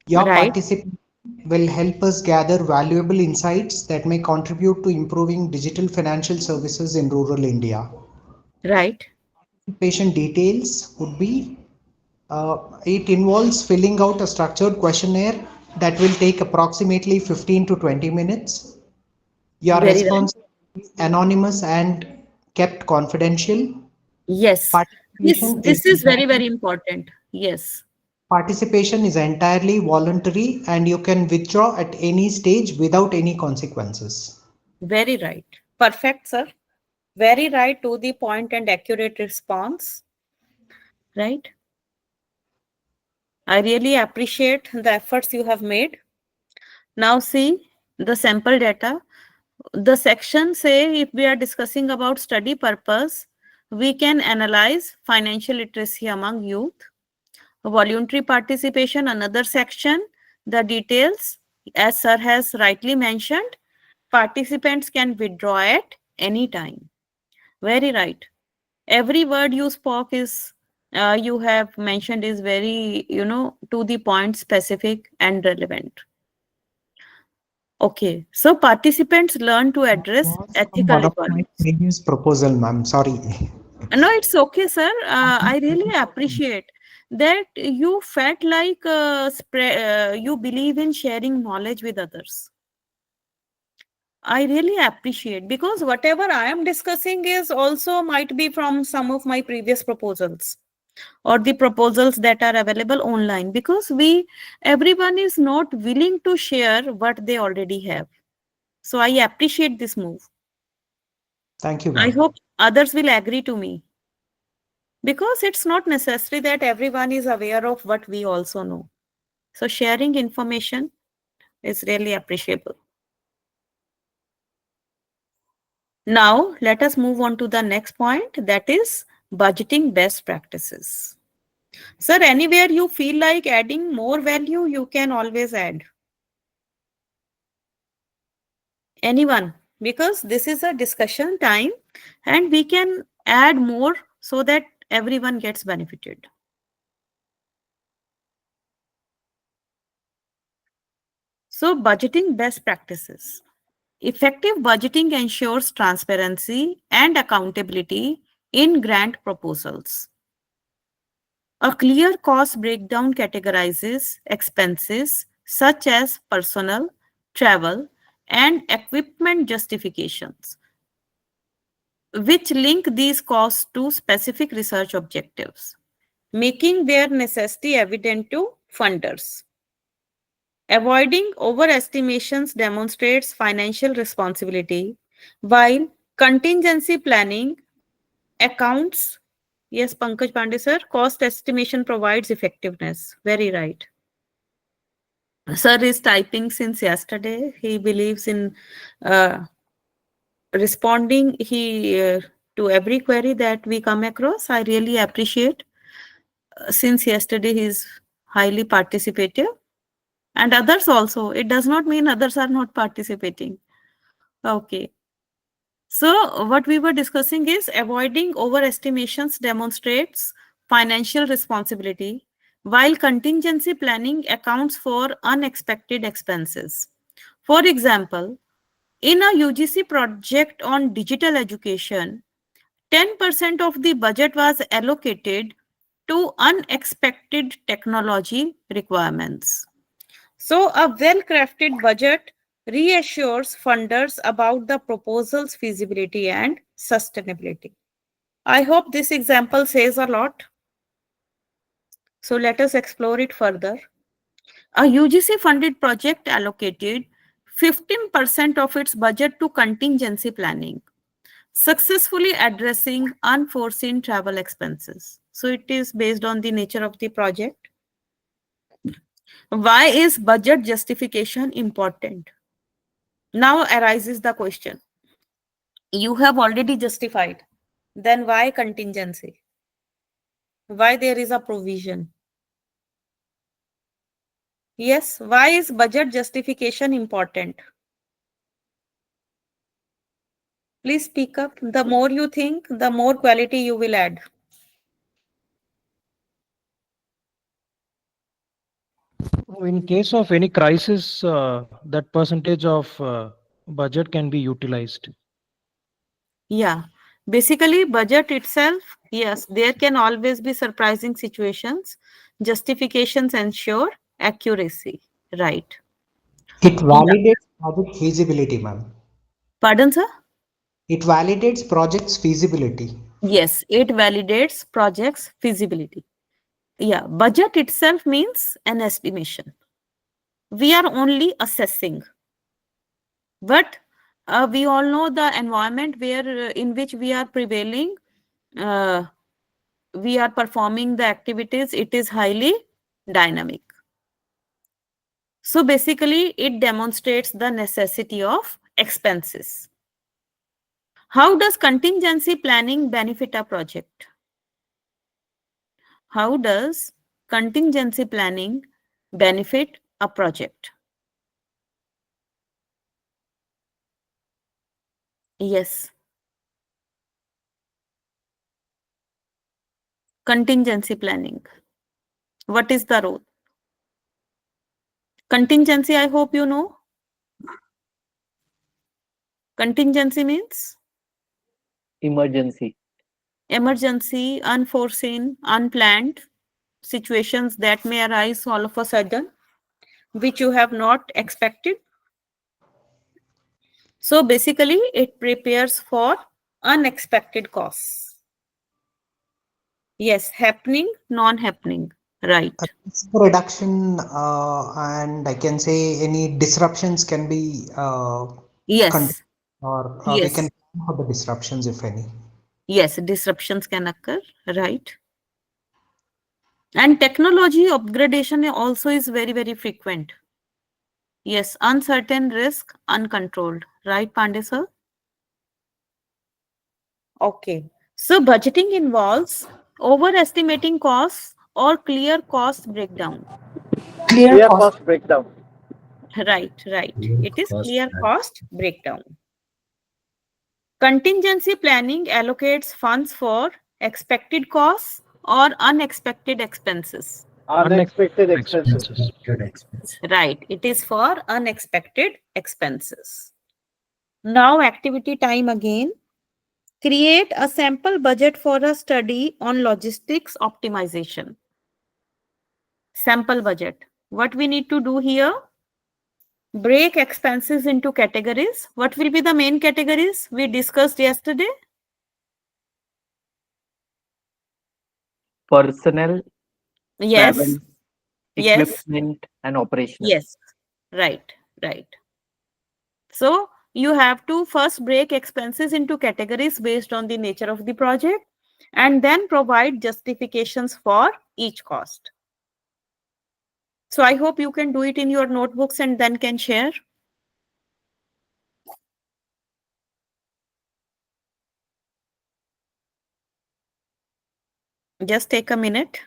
Your Right. participation will help us gather valuable insights that may contribute to improving digital financial services in rural India. Right. Patient details would be it involves filling out a structured questionnaire that will take approximately 15 to 20 minutes. Your Very right. response is anonymous and kept confidential. Yes. Participation is This is very, very important. Yes. Participation is entirely voluntary and you can withdraw at any stage without any consequences. Very right. Perfect, sir. Very right, to the point and accurate response. Right. I really appreciate the efforts you have made. Now see the sample data. The section say if we are discussing about study purpose, we can analyze financial literacy among youth. Voluntary participation, another section. The details, as sir has rightly mentioned, participants can withdraw at any time. Very right. Every word you spoke is, you have mentioned is very, to the point, specific and relevant. Okay, so participants learn to address Was from ethical one of my requirements. previous proposal, ma'am. Sorry. No, it's okay, sir. I really appreciate. that you felt like you believe in sharing knowledge with others. I really appreciate, because whatever I am discussing is also might be from some of my previous proposals or the proposals that are available online, because everyone is not willing to share what they already have. So I appreciate this move. Thank you, I ma'am. hope others will agree to me, because it's not necessary that everyone is aware of what we also know. So sharing information is really appreciable. Now, let us move on to the next point, that is budgeting best practices. Sir, anywhere you feel like adding more value, you can always add. Anyone? Because this is a discussion time and we can add more so that everyone gets benefited. So, budgeting best practices. Effective budgeting ensures transparency and accountability in grant proposals. A clear cost breakdown categorizes expenses such as personnel, travel, and equipment justifications, which link these costs to specific research objectives, making their necessity evident to funders. Avoiding overestimations demonstrates financial responsibility, while contingency planning accounts, yes, Pankaj Pandey sir, cost estimation provides effectiveness. Very right. Sir is typing since yesterday. He believes in uh, responding to every query that we come across. I really appreciate. Since yesterday, he is highly participative. And others also. It does not mean others are not participating. Okay. So what we were discussing is avoiding overestimations demonstrates financial responsibility, while contingency planning accounts for unexpected expenses. For example, in a UGC project on digital education, 10% of the budget was allocated to unexpected technology requirements. So, a well crafted budget reassures funders about the proposal's feasibility and sustainability. I hope this example says a lot. So, let us explore it further. A UGC funded project allocated 15% of its budget to contingency planning, successfully addressing unforeseen travel expenses. So, it is based on the nature of the project. Why is budget justification important? Now arises the question. You have already justified. Then why contingency? Why there is a provision? Yes, why is budget justification important? Please speak up. The more you think, the more quality you will add. In case of any crisis, that percentage of budget can be utilized. Yeah. Basically, budget itself, yes, there can always be surprising situations. Justifications ensure accuracy. Right. It Yeah. validates project feasibility, ma'am. Pardon, sir? It validates project's feasibility. Yes, it validates project's feasibility. Yeah, budget itself means an estimation. We are only assessing, but we all know the environment in which we are prevailing. Uh, we are performing the activities. It is highly dynamic. So basically, it demonstrates the necessity of expenses. How does contingency planning benefit a project? How does contingency planning benefit a project? Yes. Contingency planning. What is the role? Contingency, I hope you know. Contingency means Emergency. emergency, unforeseen, unplanned. situations that may arise all of a sudden, which you have not expected. So basically, it prepares for unexpected costs. Yes, happening, non-happening. Right. Risk reduction, and I can say any disruptions can be Yes. or we can Yes. plan for the disruptions if any. Yes, disruptions can occur. Right. And technology upgradation also is very, very frequent. Yes, uncertain risk, uncontrolled. Right, Pandey sir? Okay. So budgeting involves overestimating costs or clear cost breakdown. Clear cost breakdown. Right, right. It is clear cost breakdown. Contingency planning allocates funds for expected costs or unexpected expenses. Unexpected expenses. Right, it is for unexpected expenses. Now, activity time again. Create a sample budget for a study on logistics optimization. Sample budget. What we need to do here? Break expenses into categories. What will be the main categories we discussed yesterday? Personnel, Yes, travel, yes, equipment, and operational. yes. Right, right. So you have to first break expenses into categories based on the nature of the project and then provide justifications for each cost. So I hope you can do it in your notebooks and then can share. Just take a minute.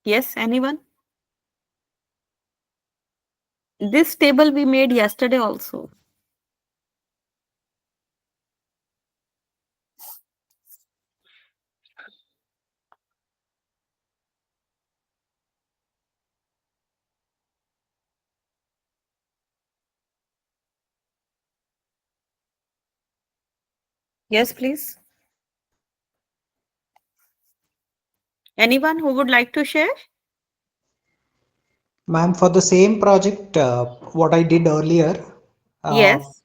Yes, anyone? This table we made yesterday also. Yes, please. Anyone who would like to share? Ma'am, for the same project, what I did earlier, uh, Yes,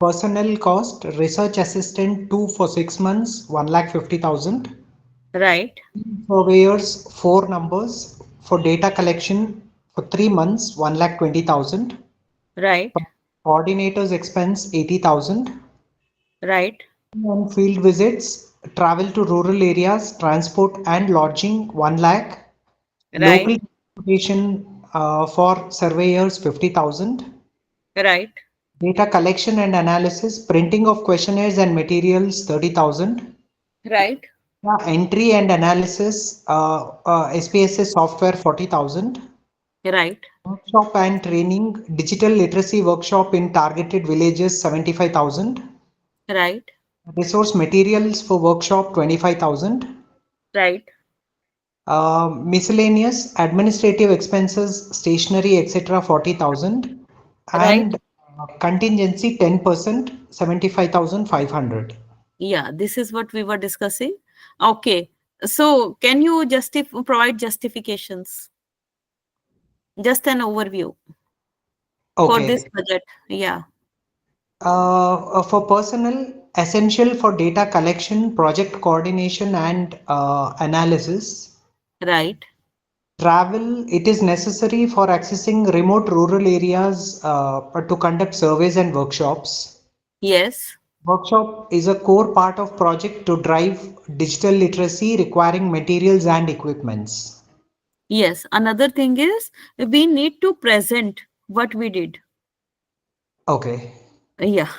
personnel cost, research assistant 2 for 6 months, 1,50,000. right, Surveyors, 4 numbers. For data collection for 3 months, 1,20,000. right, Coordinators expense 80,000. right, On field visits, travel to rural areas, transport and lodging 1 lakh. right, Local transportation for surveyors 50,000. right, Data collection and analysis, printing of questionnaires and materials 30,000. right, Entry and analysis, SPSS software 40,000. right, Workshop and training, digital literacy workshop in targeted villages 75,000. right, Resource materials for workshop 25,000. right, Miscellaneous administrative expenses, stationery, etc. 40,000. right. And contingency 10%, 75,500. Yeah, this is what we were discussing. Okay. So can you provide justifications? Just an overview for this Okay. budget. Yeah, For personnel, essential for data collection, project coordination, and analysis. right. Travel, it is necessary for accessing remote rural areas to conduct surveys and workshops. Yes. Workshop is a core part of project to drive digital literacy requiring materials and equipments. Yes. Another thing is we need to present what we did. Okay. Yeah.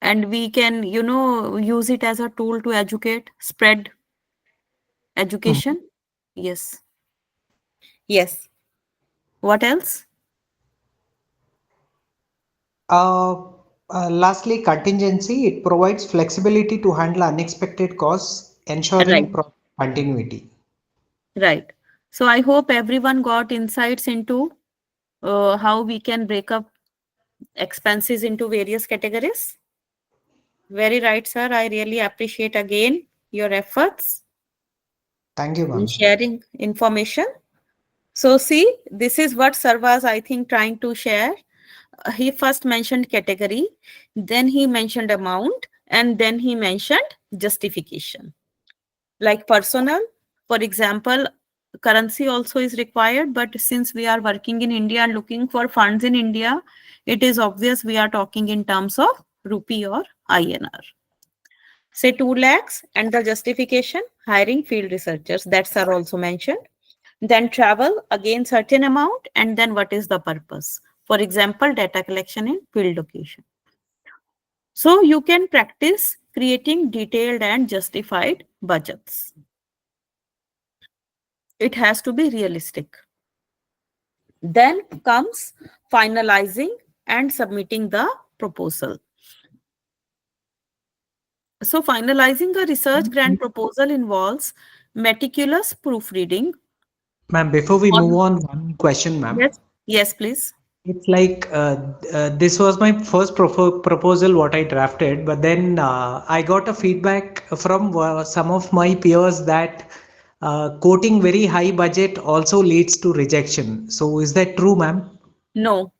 And we can, use it as a tool to educate, spread education. Yes. Yes. What else? Uh, Lastly, contingency. It provides flexibility to handle unexpected costs, ensuring Right. continuity. Right. So I hope everyone got insights into how we can break up expenses into various categories. Very right, sir. I really appreciate again your efforts Thank you, in ma'am. sharing information. So see, this is what sir was, I think, trying to share. He first mentioned category, then he mentioned amount, and then he mentioned justification. Like personal, for example, currency also is required, but since we are working in India and looking for funds in India, it is obvious we are talking in terms of rupee or INR. Say 2 lakhs, and the justification, hiring field researchers, that sir also mentioned. Then travel, again certain amount, and then what is the purpose? For example, data collection in field location. So you can practice creating detailed and justified budgets. It has to be realistic. Then comes finalizing and submitting the proposal. So finalizing a research grant proposal involves meticulous proofreading. Ma'am, before we move On, on, one question, ma'am. yes, yes, please. It's like this was my first proposal what I drafted, but then I got a feedback from some of my peers that quoting very high budget also leads to rejection. So is that true, ma'am? No,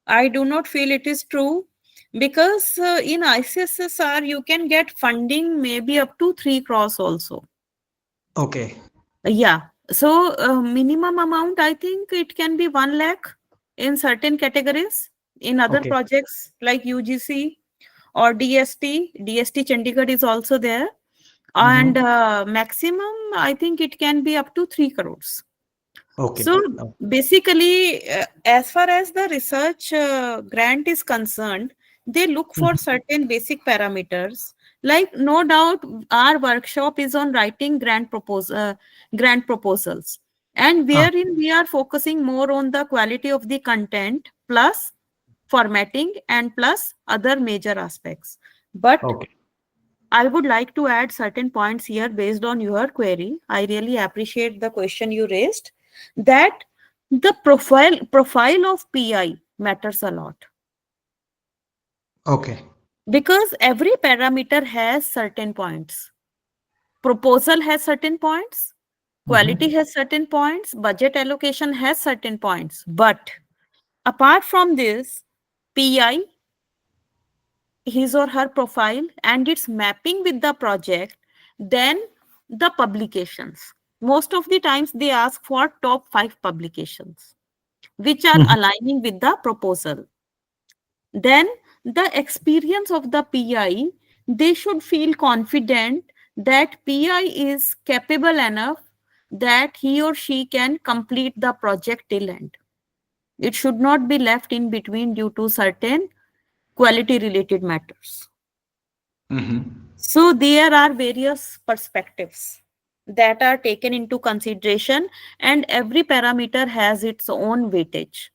I do not feel it is true, because in ICSSR you can get funding maybe up to 3 crores also. Okay. Yeah. So minimum amount, I think it can be 1 lakh in certain categories. In other Okay. projects like UGC or DST, DST Chandigarh is also there. And maximum, I think it can be up to 3 crores. Okay. So basically, as far as the research grant is concerned, they look for certain basic parameters. Like, no doubt, our workshop is on writing grant proposals, and Ah, wherein we are focusing more on the quality of the content plus formatting and plus other major aspects. But okay. I would like to add certain points here based on your query. I really appreciate the question you raised, that the profile of PI matters a lot, Okay. because every parameter has certain points. Proposal has certain points, quality has certain points, budget allocation has certain points. But apart from this, PI, his or her profile, and its mapping with the project, then the publications. Most of the times they ask for top 5 publications which are aligning with the proposal. Then the experience of the PI, they should feel confident that PI is capable enough that he or she can complete the project till end. It should not be left in between due to certain quality related matters. So there are various perspectives that are taken into consideration, and every parameter has its own weightage.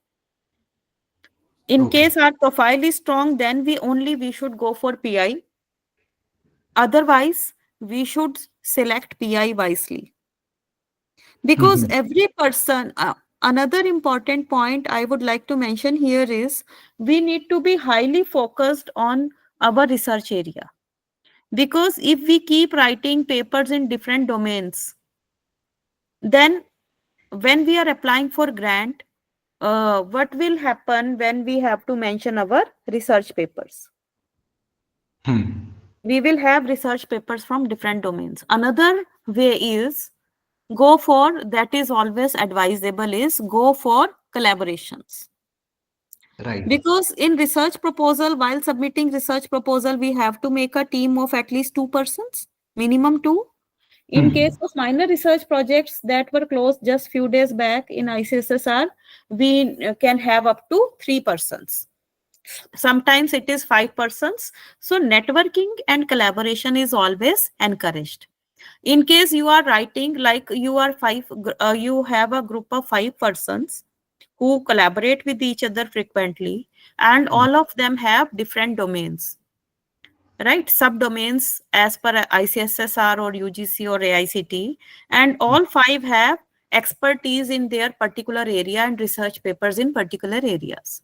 In Okay. case our profile is strong, then we should go for PI. Otherwise, we should select PI wisely. Because every person, another important point I would like to mention here is, we need to be highly focused on our research area. Because if we keep writing papers in different domains, then when we are applying for grant, what will happen when we have to mention our research papers? We will have research papers from different domains. Another way is, go for, that is always advisable, is go for collaborations. Right. Because in research proposal, while submitting research proposal, we have to make a team of at least 2 persons, minimum 2. In case of minor research projects that were closed just few days back in ICSSR, we can have up to 3 persons. Sometimes it is 5 persons. So networking and collaboration is always encouraged. In case you are writing, like you are you have a group of 5 persons who collaborate with each other frequently, and all of them have different domains, right? Subdomains as per ICSSR or UGC or AICT, and all 5 have expertise in their particular area and research papers in particular areas.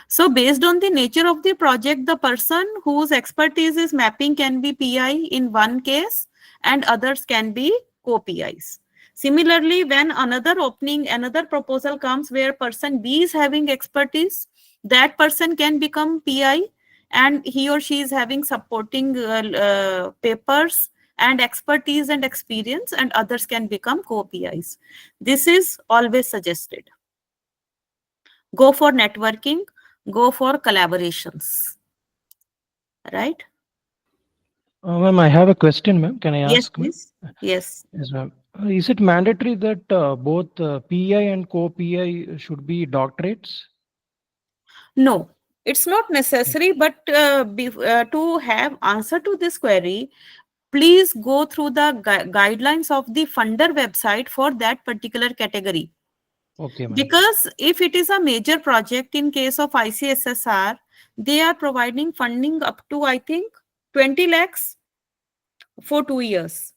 So based on the nature of the project, the person whose expertise is mapping can be PI in one case and others can be co-PIs. Similarly, when another proposal comes where person B is having expertise, that person can become PI and he or she is having supporting papers and expertise and experience, and others can become co-PIs. This is always suggested. Go for networking, go for collaborations, right? Ma'am, I have a question, ma'am. Can I ask? Yes, please. Yes. Yes, ma'am. Is it mandatory that both PI and co-PI should be doctorates? No, it's not necessary, but to have answer to this query, please go through the guidelines of the funder website for that particular category. Okay, ma'am. Because if it is a major project in case of ICSSR, they are providing funding up to, I think, 20 lakhs for 2 years.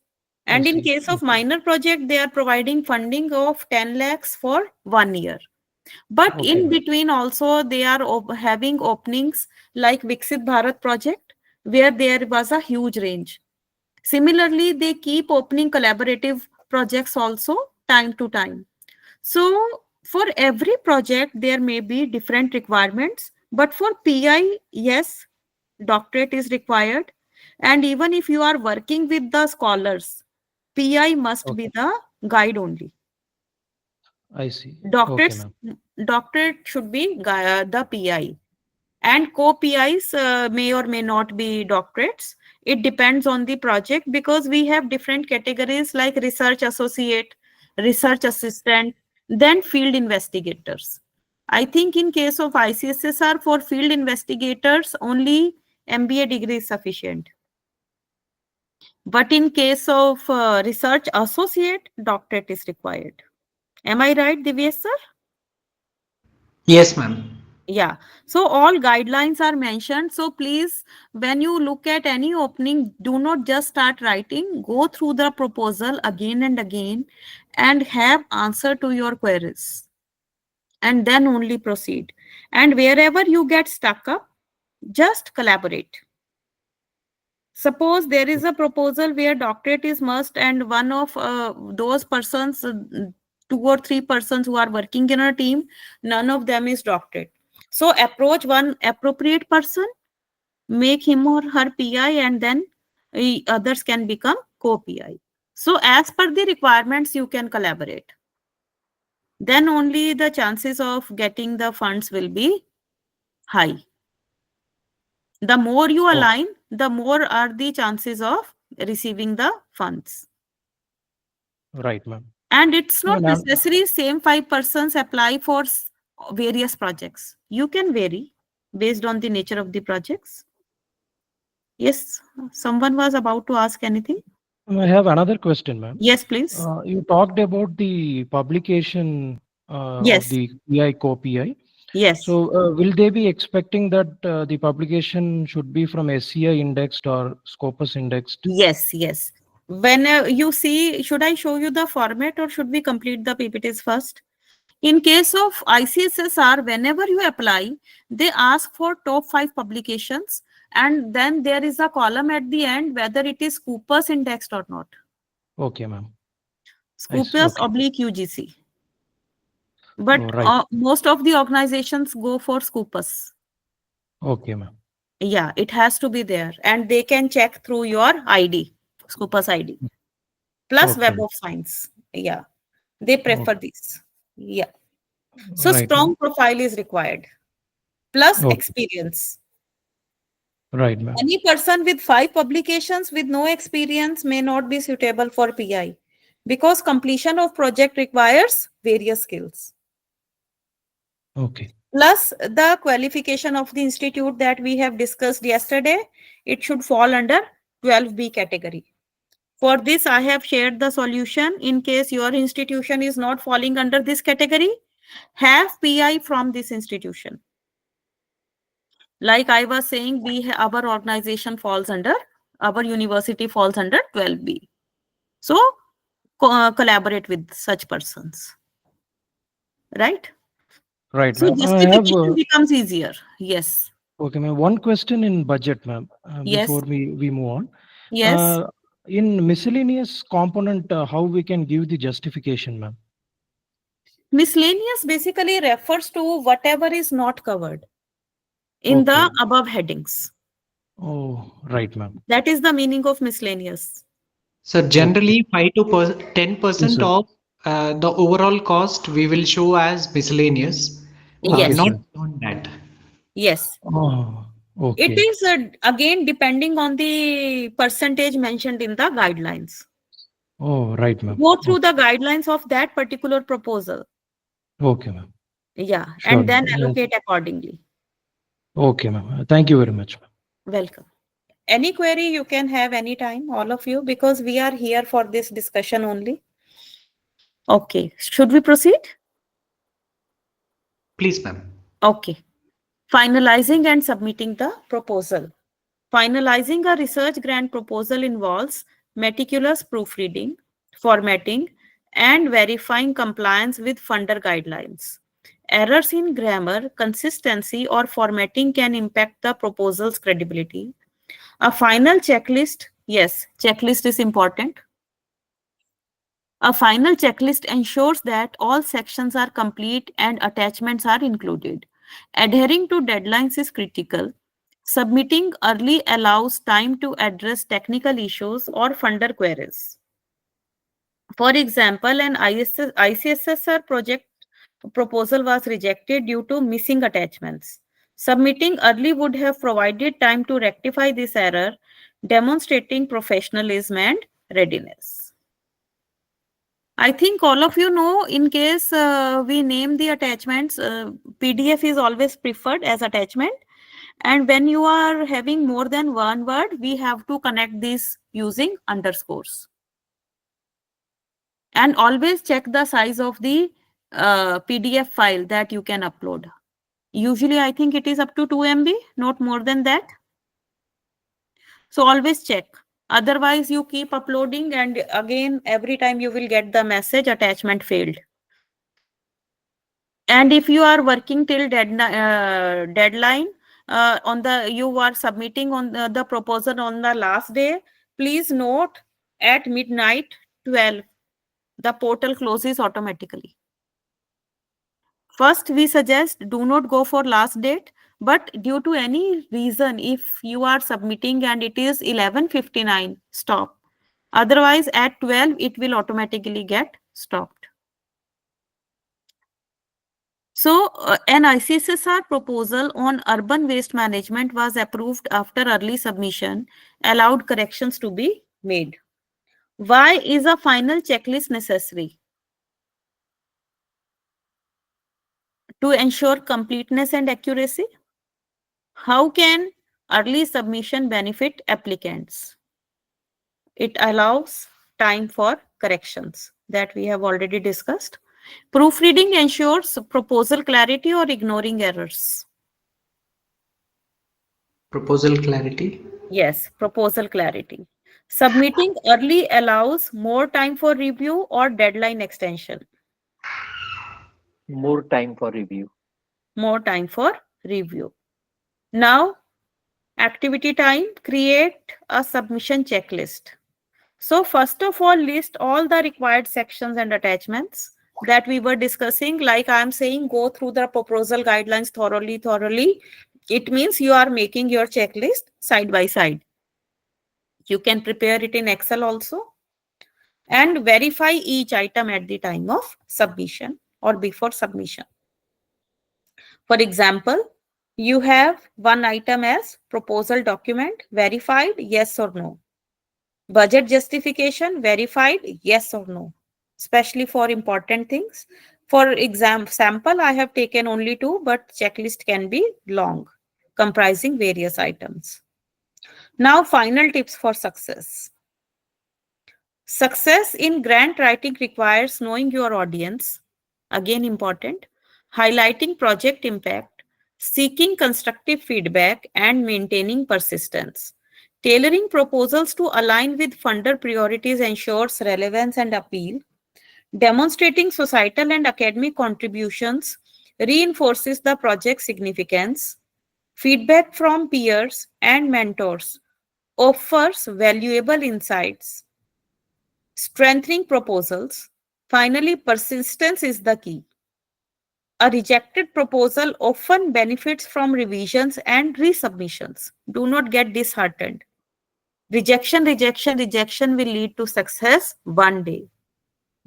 And in case of minor project, they are providing funding of 10 lakhs for 1 year. But in between also, they are having openings like Viksit Bharat project, where there was a huge range. Similarly, they keep opening collaborative projects also time to time. So for every project, there may be different requirements, but for PI, yes, doctorate is required. And even if you are working with the scholars, PI must be the guide only. I see. Doctorate should be the PI. And co-PIs may or may not be doctorates. It depends on the project, because we have different categories like research associate, research assistant, then field investigators. I think in case of ICSSR, for field investigators, only MBA degree is sufficient. But in case of research associate, doctorate is required. Am I right, Divyesh sir? Yes, ma'am. Yeah, so all guidelines are mentioned. So please, when you look at any opening, do not just start writing. Go through the proposal again and again and have answer to your queries. And then only proceed. And wherever you get stuck up, just collaborate. Suppose there is a proposal where doctorate is must, and one of those persons, 2 or 3 persons who are working in a team, none of them is doctorate. So approach one appropriate person, make him or her PI, and then others can become co-PI. So as per the requirements, you can collaborate. Then only the chances of getting the funds will be high. The more you align, the more are the chances of receiving the funds. Right, ma'am. And it's not necessary same 5 persons apply for various projects. You can vary based on the nature of the projects. Yes, someone was about to ask anything. I have another question, ma'am. Yes, please. You talked about the publication Yes. of the PI co-PI. Yes. So will they be expecting that the publication should be from SCI indexed or Scopus indexed? Yes, yes. When you see, should I show you the format or should we complete the PPTs first? In case of ICSSR, whenever you apply, they ask for top 5 publications, and then there is a column at the end whether it is Scopus indexed or not. Okay, ma'am. Scopus / UGC. But most of the organizations go for Scopus. Okay, ma'am. Yeah, it has to be there, and they can check through your ID, Scopus ID, plus Web of Science. Yeah, they prefer this. Yeah. So strong profile is required, plus experience. Right, ma'am. Any person with 5 publications with no experience may not be suitable for PI, because completion of project requires various skills. Okay. Plus the qualification of the institute that we have discussed yesterday, it should fall under 12B category. For this, I have shared the solution. In case your institution is not falling under this category, have PI from this institution. Like I was saying, our organization falls under, our university falls under 12B. So collaborate with such persons, right? Right, So ma'am. I have justification becomes easier. Yes. okay, ma'am. One question in budget, ma'am. Yes. Before we move on. Yes. In miscellaneous component, how we can give the justification, ma'am? Miscellaneous basically refers to whatever is not covered in the Okay. above headings. Oh, right, ma'am. That is the meaning of miscellaneous. So generally 5 to 10% sir. of the overall cost we will show as miscellaneous, Okay, Yes. not sir. beyond that. Yes. Oh, It okay. is again depending on the percentage mentioned in the guidelines. Oh, right, ma'am. Go through the guidelines of that particular proposal. Okay, ma'am. Yeah. Sure, And then ma'am. allocate accordingly. Okay, ma'am. Thank you very much, ma'am. Welcome. Any query you can have anytime, all of you, because we are here for this discussion only. Okay. Should we proceed? Please, ma'am. Okay. Finalizing and submitting the proposal. Finalizing a research grant proposal involves meticulous proofreading, formatting, and verifying compliance with funder guidelines. Errors in grammar, consistency, or formatting can impact the proposal's credibility. A final checklist, yes, checklist is important. A final checklist ensures that all sections are complete and attachments are included. Adhering to deadlines is critical. Submitting early allows time to address technical issues or funder queries. For example, an ICSSR project proposal was rejected due to missing attachments. Submitting early would have provided time to rectify this error, demonstrating professionalism and readiness. I think all of you know, in case we name the attachments, PDF is always preferred as attachment. And when you are having more than one word, we have to connect this using underscores. And always check the size of the PDF file that you can upload. Usually, I think it is up to 2 MB, not more than that. So always check. Otherwise, you keep uploading and again, every time you will get the message attachment failed. And if you are working till deadline, you are submitting on the proposal on the last day, please note at midnight 12, the portal closes automatically. First, we suggest do not go for last date, but due to any reason, if you are submitting and it is 11:59, stop. Otherwise, at 12, it will automatically get stopped. So, an ICSSR proposal on urban waste management was approved after early submission, allowed corrections to be made. Why is a final checklist necessary? To ensure completeness and accuracy. How can early submission benefit applicants? It allows time for corrections that we have already discussed. Proofreading ensures proposal clarity or ignoring errors. Proposal clarity. Yes, proposal clarity. Submitting early allows more time for review or deadline extension. More time for review. More time for review. Now, activity time, create a submission checklist. So first of all, list all the required sections and attachments that we were discussing. Like I'm saying, go through the proposal guidelines thoroughly. It means you are making your checklist side by side. You can prepare it in Excel also. And verify each item at the time of submission or before submission. For example, you have one item as proposal document, verified, yes or no. Budget justification, verified, yes or no, especially for important things. For sample, I have taken only 2, but checklist can be long, comprising various items. Now, final tips for success. Success in grant writing requires knowing your audience, again important, highlighting project impact, seeking constructive feedback, and maintaining persistence. Tailoring proposals to align with funder priorities ensures relevance and appeal. Demonstrating societal and academic contributions reinforces the project's significance. Feedback from peers and mentors offers valuable insights. Strengthening proposals. Finally, persistence is the key. A rejected proposal often benefits from revisions and resubmissions. Do not get disheartened. Rejection will lead to success one day.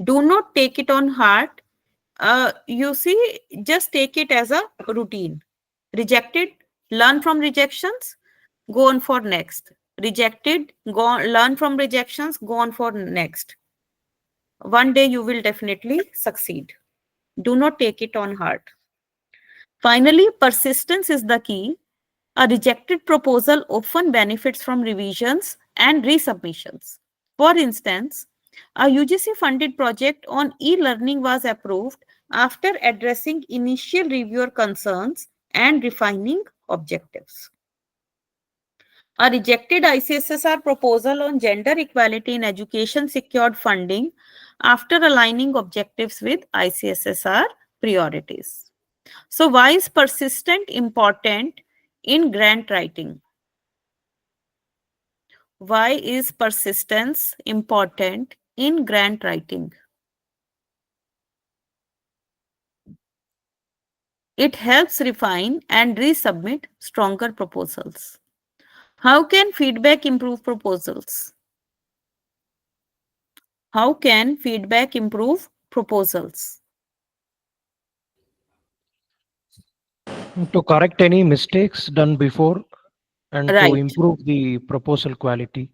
Do not take it on heart. You see, just take it as a routine. Rejected, learn from rejections, go on for next. Rejected, learn from rejections, go on for next. One day you will definitely succeed. Do not take it on heart. Finally, persistence is the key. A rejected proposal often benefits from revisions and resubmissions. For instance, a UGC-funded project on e-learning was approved after addressing initial reviewer concerns and refining objectives. A rejected ICSSR proposal on gender equality in education secured funding after aligning objectives with ICSSR priorities. So, why is persistent important in grant writing? Why is persistence important in grant writing? It helps refine and resubmit stronger proposals. How can feedback improve proposals? How can feedback improve proposals? To correct any mistakes done before and to Right, improve the proposal quality.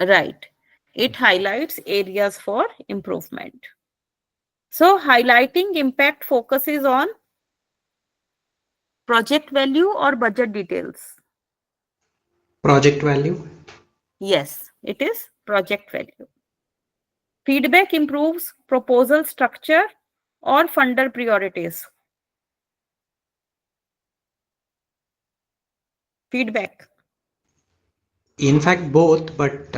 right. It highlights areas for improvement. So, highlighting impact focuses on project value or budget details. Project value. Yes, it is project value. Feedback improves proposal structure or funder priorities. Feedback. In fact, both, but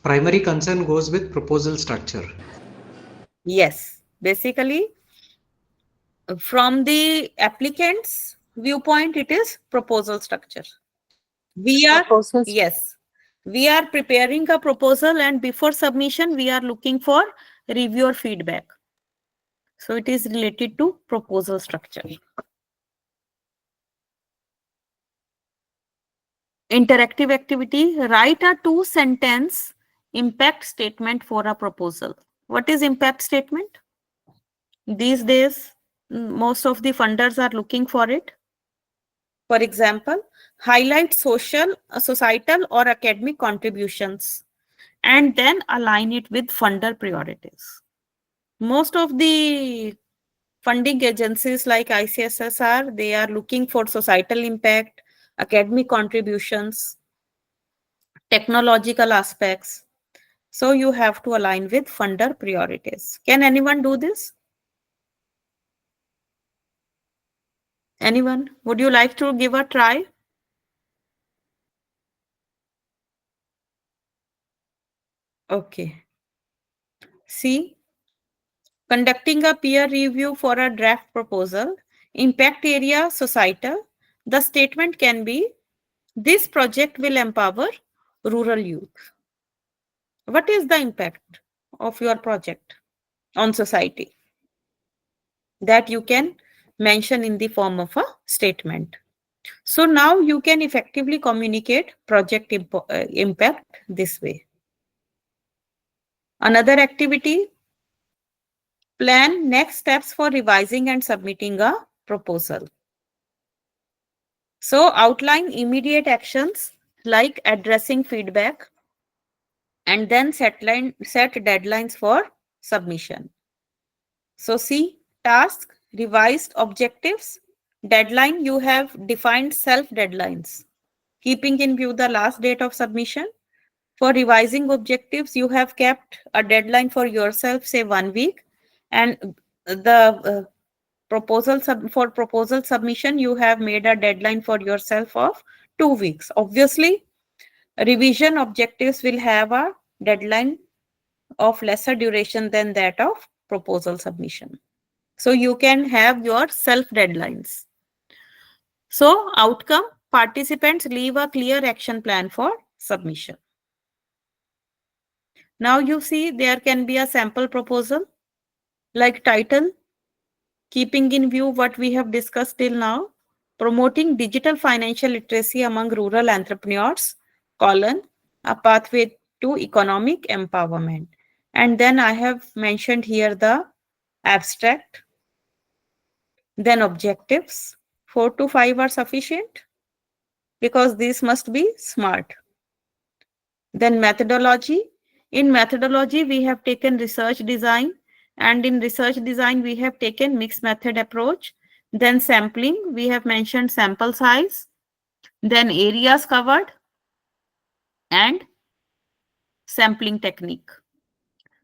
primary concern goes with proposal structure. Yes, basically, from the applicant's viewpoint, it is proposal structure. We are, Proposals. yes, we are preparing a proposal and before submission, we are looking for reviewer feedback. So it is related to proposal structure. Interactive activity, write a 2-sentence impact statement for a proposal. What is impact statement? These days, most of the funders are looking for it. For example, highlight societal or academic contributions and then align it with funder priorities. Most of the funding agencies like ICSSR, they are looking for societal impact, academic contributions, technological aspects. So you have to align with funder priorities. Can anyone do this? Anyone? Would you like to give a try? Okay. See, conducting a peer review for a draft proposal, impact area societal. The statement can be, this project will empower rural youth. What is the impact of your project on society? That you can mention in the form of a statement. So now you can effectively communicate project impact this way. Another activity, plan next steps for revising and submitting a proposal. So outline immediate actions like addressing feedback and then set deadlines for submission. So see, task, revised objectives, deadline, you have defined self deadlines, keeping in view the last date of submission. For revising objectives, you have kept a deadline for yourself, say 1 week, and the For proposal submission, you have made a deadline for yourself of 2 weeks. Obviously, revision objectives will have a deadline of lesser duration than that of proposal submission. So you can have your self deadlines. So outcome, participants leave a clear action plan for submission. Now you see there can be a sample proposal like title, keeping in view what we have discussed till now, promoting digital financial literacy among rural entrepreneurs, a pathway to economic empowerment. And then I have mentioned here the abstract, then objectives. 4 to 5 are sufficient because these must be smart. Then methodology. In methodology, we have taken research design, and in research design, we have taken mixed method approach. Then sampling, we have mentioned sample size, then areas covered, and sampling technique.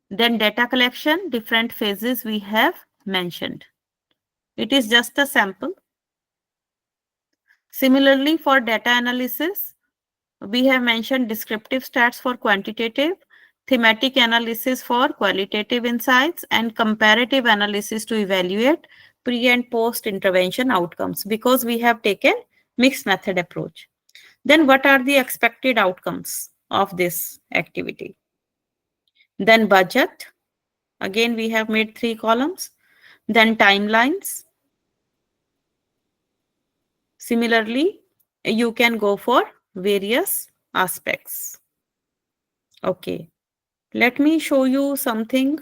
Then data collection, different phases we have mentioned. It is just a sample. Similarly, for data analysis, we have mentioned descriptive stats for quantitative, thematic analysis for qualitative insights, and comparative analysis to evaluate pre and post intervention outcomes, because we have taken mixed method approach. Then what are the expected outcomes of this activity? Then budget. Again, we have made 3 columns. Then timelines. Similarly, you can go for various aspects. Okay. Let me show you something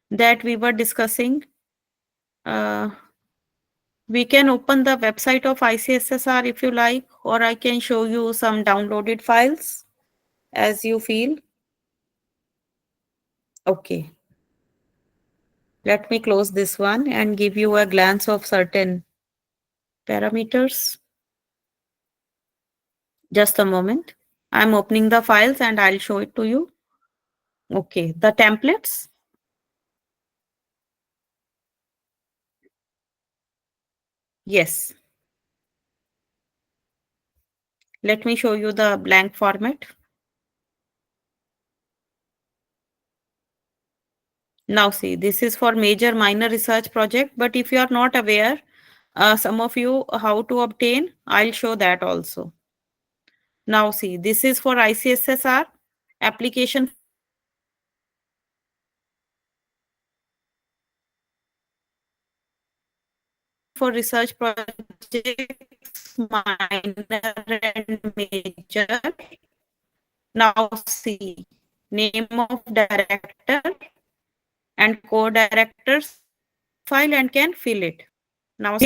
that we were discussing. We can open the website of ICSSR if you like, or I can show you some downloaded files as you feel. Okay. Let me close this one and give you a glance of certain parameters. Just a moment. I'm opening the files and I'll show it to you. Okay, the templates. Yes. Let me show you the blank format. Now see, this is for major minor research project, but if you are not aware, some of you how to obtain, I'll show that also. Now see, this is for ICSSR application for research projects, minor and major. Now see, name of director and co-directors file and can fill it. Now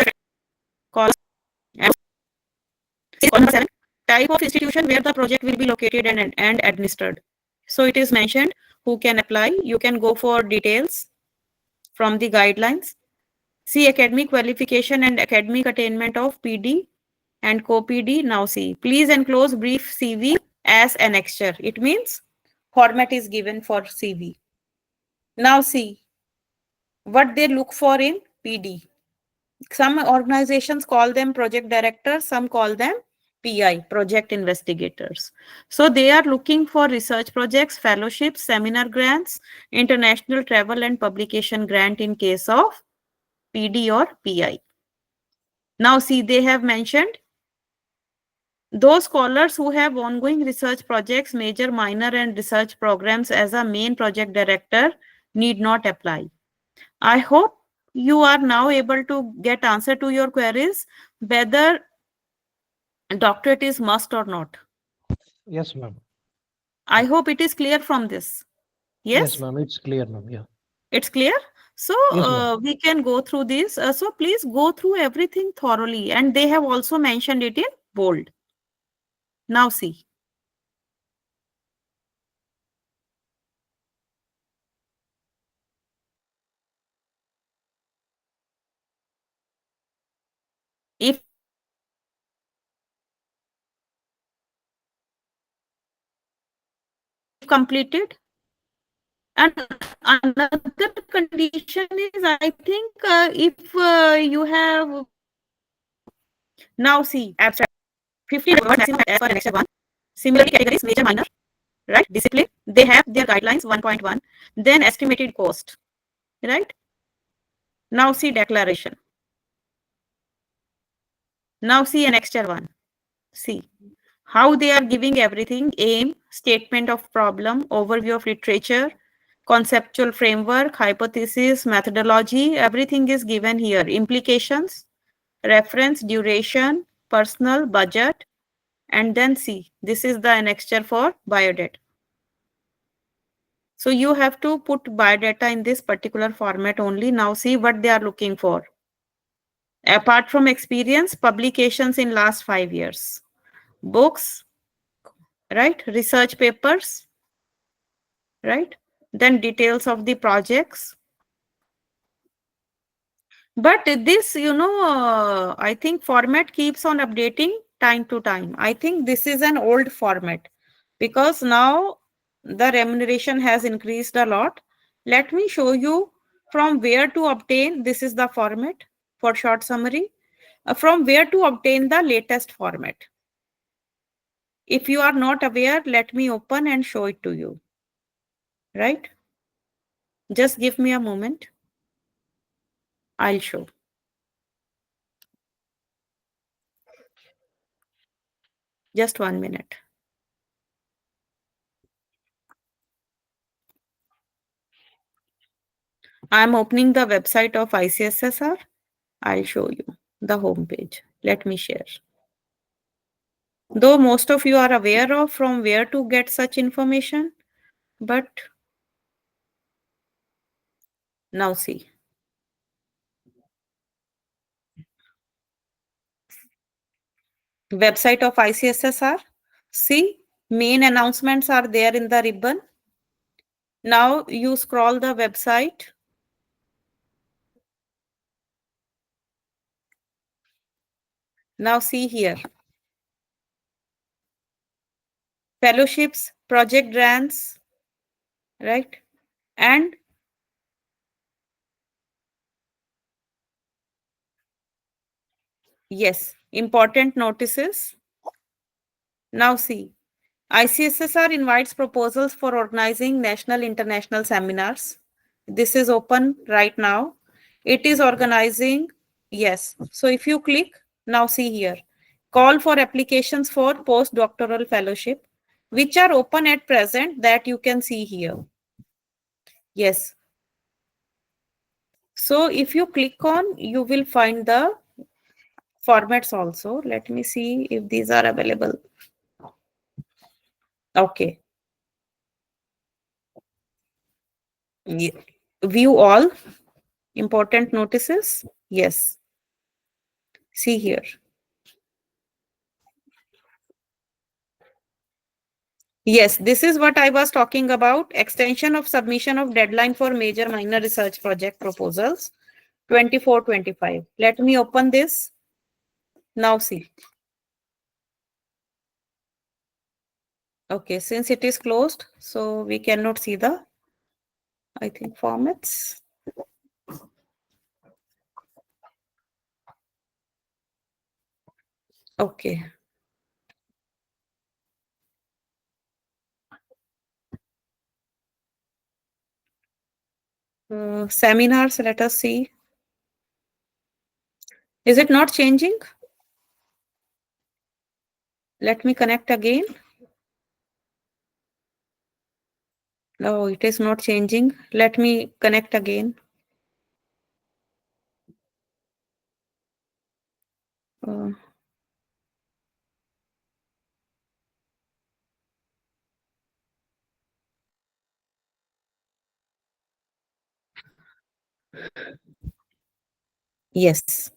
call number 7, type of institution where the project will be located and administered. So it is mentioned who can apply. You can go for details from the guidelines. See academic qualification and academic attainment of PD and co-PD. Now see, please enclose brief CV as annexure. It means format is given for CV. Now see what they look for in PD. Some organizations call them project directors, some call them PI, project investigators. So they are looking for research projects, fellowships, seminar grants, international travel and publication grant in case of PD or PI. Now see, they have mentioned those scholars who have ongoing research projects, major, minor and research programs as a main project director need not apply. I hope you are now able to get answer to your queries whether doctorate is must or not. Yes, ma'am. I hope it is clear from this. Yes, ma'am. It's clear, ma'am. Yeah. it's clear. So Yes, ma'am. we can go through this. So please go through everything thoroughly. And they have also mentioned it in bold. Now see. If completed, and another condition is, I think, if you have now see abstract 50 word maximum as per annexure 1. Similarly, categories major minor, right? Discipline, they have their guidelines 1.1. Then estimated cost, right? Now see declaration. Now see annexure 1. See how they are giving everything: aim, statement of problem, overview of literature, conceptual framework, hypothesis, methodology, everything is given here. Implications, reference, duration, personal, budget, and then see, this is the annexure for biodata. So you have to put biodata in this particular format only. Now see what they are looking for. Apart from experience, publications in last 5 years, books, right? Research papers, right? Then details of the projects. But this, I think format keeps on updating time to time. I think this is an old format because now the remuneration has increased a lot. Let me show you from where to obtain. This is the format for short summary. From where to obtain the latest format. If you are not aware, let me open and show it to you. Right? Just give me a moment. I'll show. Just 1 minute. I'm opening the website of ICSSR. I'll show you the home page. Let me share. Though most of you are aware of from where to get such information, but now see. Website of ICSSR. See, main announcements are there in the ribbon. Now you scroll the website. Now see here. Fellowships, project grants, right? And yes, important notices. Now see. ICSSR invites proposals for organizing national international seminars. This is open right now. It is organizing, yes. So if you click, now see here, call for applications for postdoctoral fellowship, which are open at present, that you can see here. Yes. So if you click on, you will find the formats also. Let me see if these are available. Okay. View all important notices. Yes. See here. Yes, this is what I was talking about. Extension of submission of deadline for major minor research project proposals 24-25. Let me open this. Now see. Okay, since it is closed, so we cannot see the, I think, formats. Okay. Seminars, let us see. Is it not changing? Let me connect again. No, it is not changing. Let me connect again. Yes.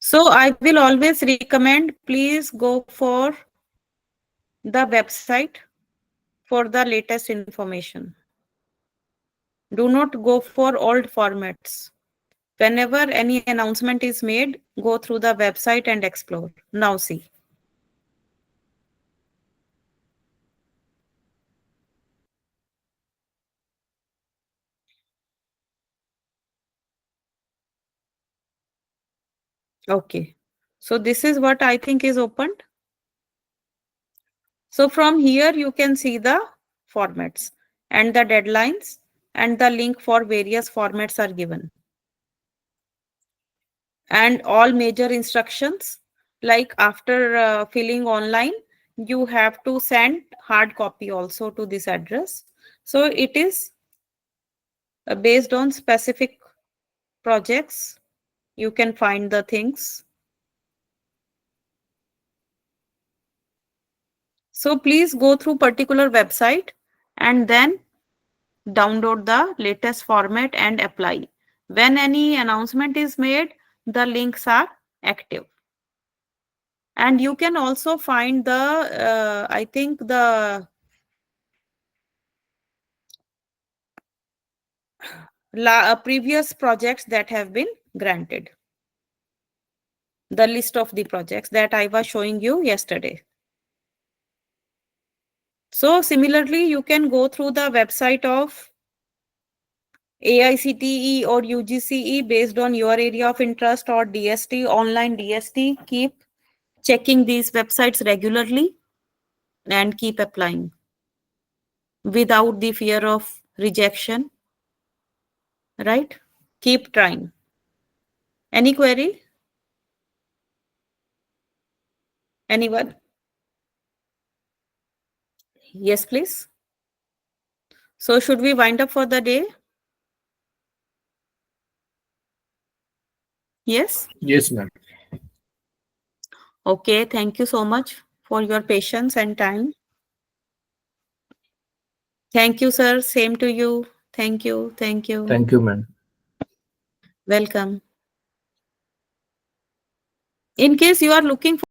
So I will always recommend, please go for the website for the latest information. Do not go for old formats. Whenever any announcement is made, go through the website and explore. Now see. Okay. So this is what I think is opened. So from here, you can see the formats and the deadlines, and the link for various formats are given. And all major instructions, like after filling online, you have to send hard copy also to this address. So it is based on specific projects. You can find the things. So please go through particular website and then download the latest format and apply. When any announcement is made, the links are active. And you can also find the, I think the previous projects that have been granted. The list of the projects that I was showing you yesterday. So similarly, you can go through the website of AICTE or UGCE based on your area of interest, or DST, online DST. Keep checking these websites regularly and keep applying without the fear of rejection, right? Keep trying. Any query? Anyone? Yes, please. So should we wind up for the day? Yes? Yes, ma'am. Okay, thank you so much for your patience and time. Thank you, sir. Same to you. Thank you. Thank you. Thank you, ma'am. Welcome. In case you are looking for